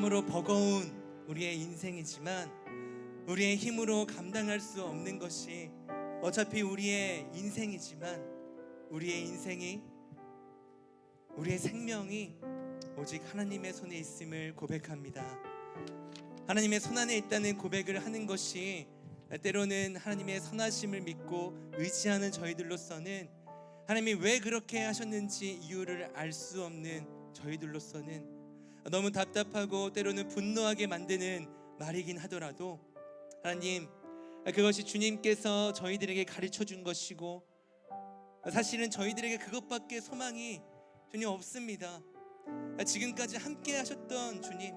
S4: 참으로 버거운 우리의 인생이지만 우리의 힘으로 감당할 수 없는 것이 어차피 우리의 인생이지만 우리의 인생이 우리의 생명이 오직 하나님의 손에 있음을 고백합니다. 하나님의 손 안에 있다는 고백을 하는 것이 때로는 하나님의 선하심을 믿고 의지하는 저희들로서는 하나님이 왜 그렇게 하셨는지 이유를 알 수 없는 저희들로서는 너무 답답하고 때로는 분노하게 만드는 말이긴 하더라도 하나님, 그것이 주님께서 저희들에게 가르쳐 준 것이고 사실은 저희들에게 그것밖에 소망이 전혀 없습니다. 지금까지 함께 하셨던 주님,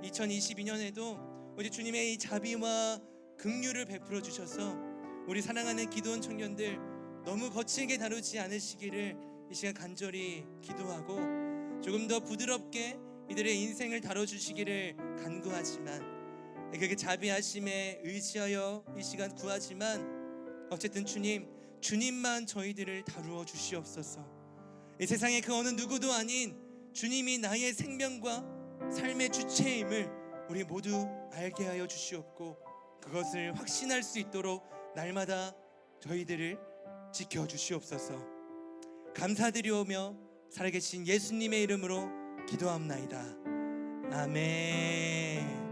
S4: 2022년에도 오직 주님의 이 자비와 긍휼을 베풀어 주셔서 우리 사랑하는 기도원 청년들 너무 거칠게 다루지 않으시기를 이 시간 간절히 기도하고 조금 더 부드럽게 이들의 인생을 다뤄주시기를 간구하지만 그게 자비하심에 의지하여 이 시간 구하지만 어쨌든 주님만 저희들을 다루어 주시옵소서. 이 세상에 그 어느 누구도 아닌 주님이 나의 생명과 삶의 주체임을 우리 모두 알게 하여 주시옵고 그것을 확신할 수 있도록 날마다 저희들을 지켜주시옵소서. 감사드리오며 살아계신 예수님의 이름으로 기도합나이다. 아멘.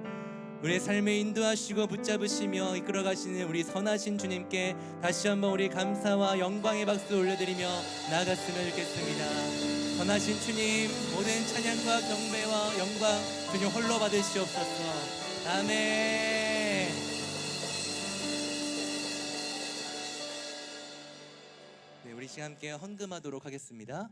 S4: 우리의 삶에 인도하시고 붙잡으시며 이끌어가시는 우리 선하신 주님께 다시 한번 우리 감사와 영광의 박수 올려드리며 나아갔으면 좋겠습니다. 선하신 주님, 모든 찬양과 경배와 영광 주님 홀로 받으시옵소서. 아멘. 네, 우리 시간 함께 헌금하도록 하겠습니다.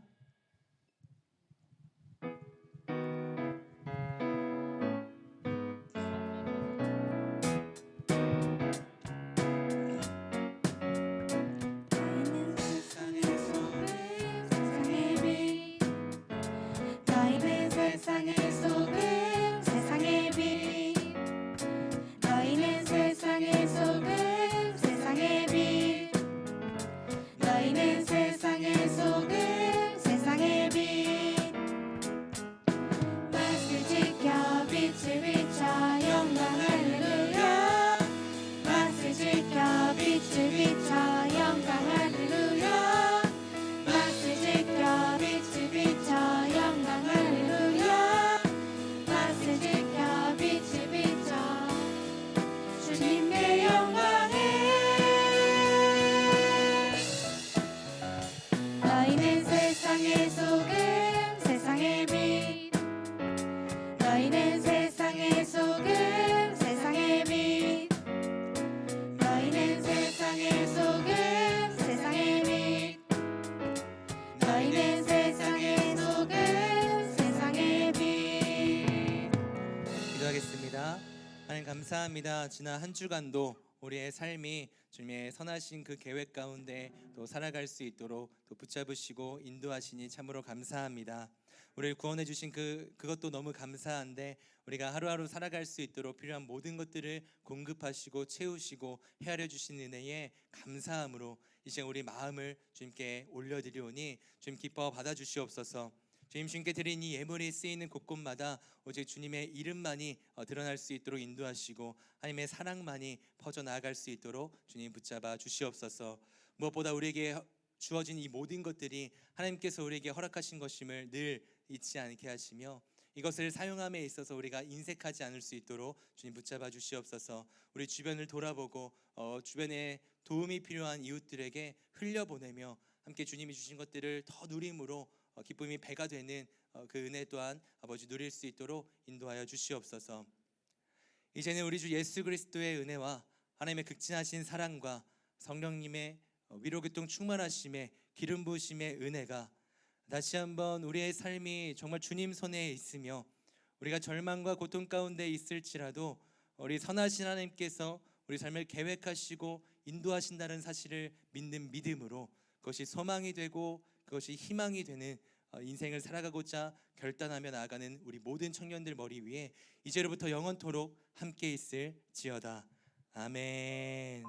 S4: 하나님 감사합니다. 지난 한 주간도 우리의 삶이 주님의 선하신 그 계획 가운데 또 살아갈 수 있도록 또 붙잡으시고 인도하시니 참으로 감사합니다. 우리를 구원해 주신 그것도 너무 감사한데 우리가 하루하루 살아갈 수 있도록 필요한 모든 것들을 공급하시고 채우시고 헤아려 주신 은혜에 감사함으로 이제 우리 마음을 주님께 올려드리오니 주님 기뻐 받아주시옵소서. 주님께 드린 이 예물이 쓰이는 곳곳마다 오직 주님의 이름만이 드러날 수 있도록 인도하시고 하나님의 사랑만이 퍼져나갈 수 있도록 주님 붙잡아 주시옵소서. 무엇보다 우리에게 주어진 이 모든 것들이 하나님께서 우리에게 허락하신 것임을 늘 잊지 않게 하시며 이것을 사용함에 있어서 우리가 인색하지 않을 수 있도록 주님 붙잡아 주시옵소서. 우리 주변을 돌아보고 주변에 도움이 필요한 이웃들에게 흘려보내며 함께 주님이 주신 것들을 더 누림으로 기쁨이 배가 되는 그 은혜 또한 아버지 누릴 수 있도록 인도하여 주시옵소서. 이제는 우리 주 예수 그리스도의 은혜와 하나님의 극진하신 사랑과 성령님의 위로교통 충만하심의 기름 부으심의 은혜가 다시 한번 우리의 삶이 정말 주님 손에 있으며 우리가 절망과 고통 가운데 있을지라도 우리 선하신 하나님께서 우리 삶을 계획하시고 인도하신다는 사실을 믿는 믿음으로 그것이 소망이 되고 그것이 희망이 되는 인생을 살아가고자 결단하며 나아가는 우리 모든 청년들 머리 위에 이제로부터 영원토록 함께 있을지어다. 아멘.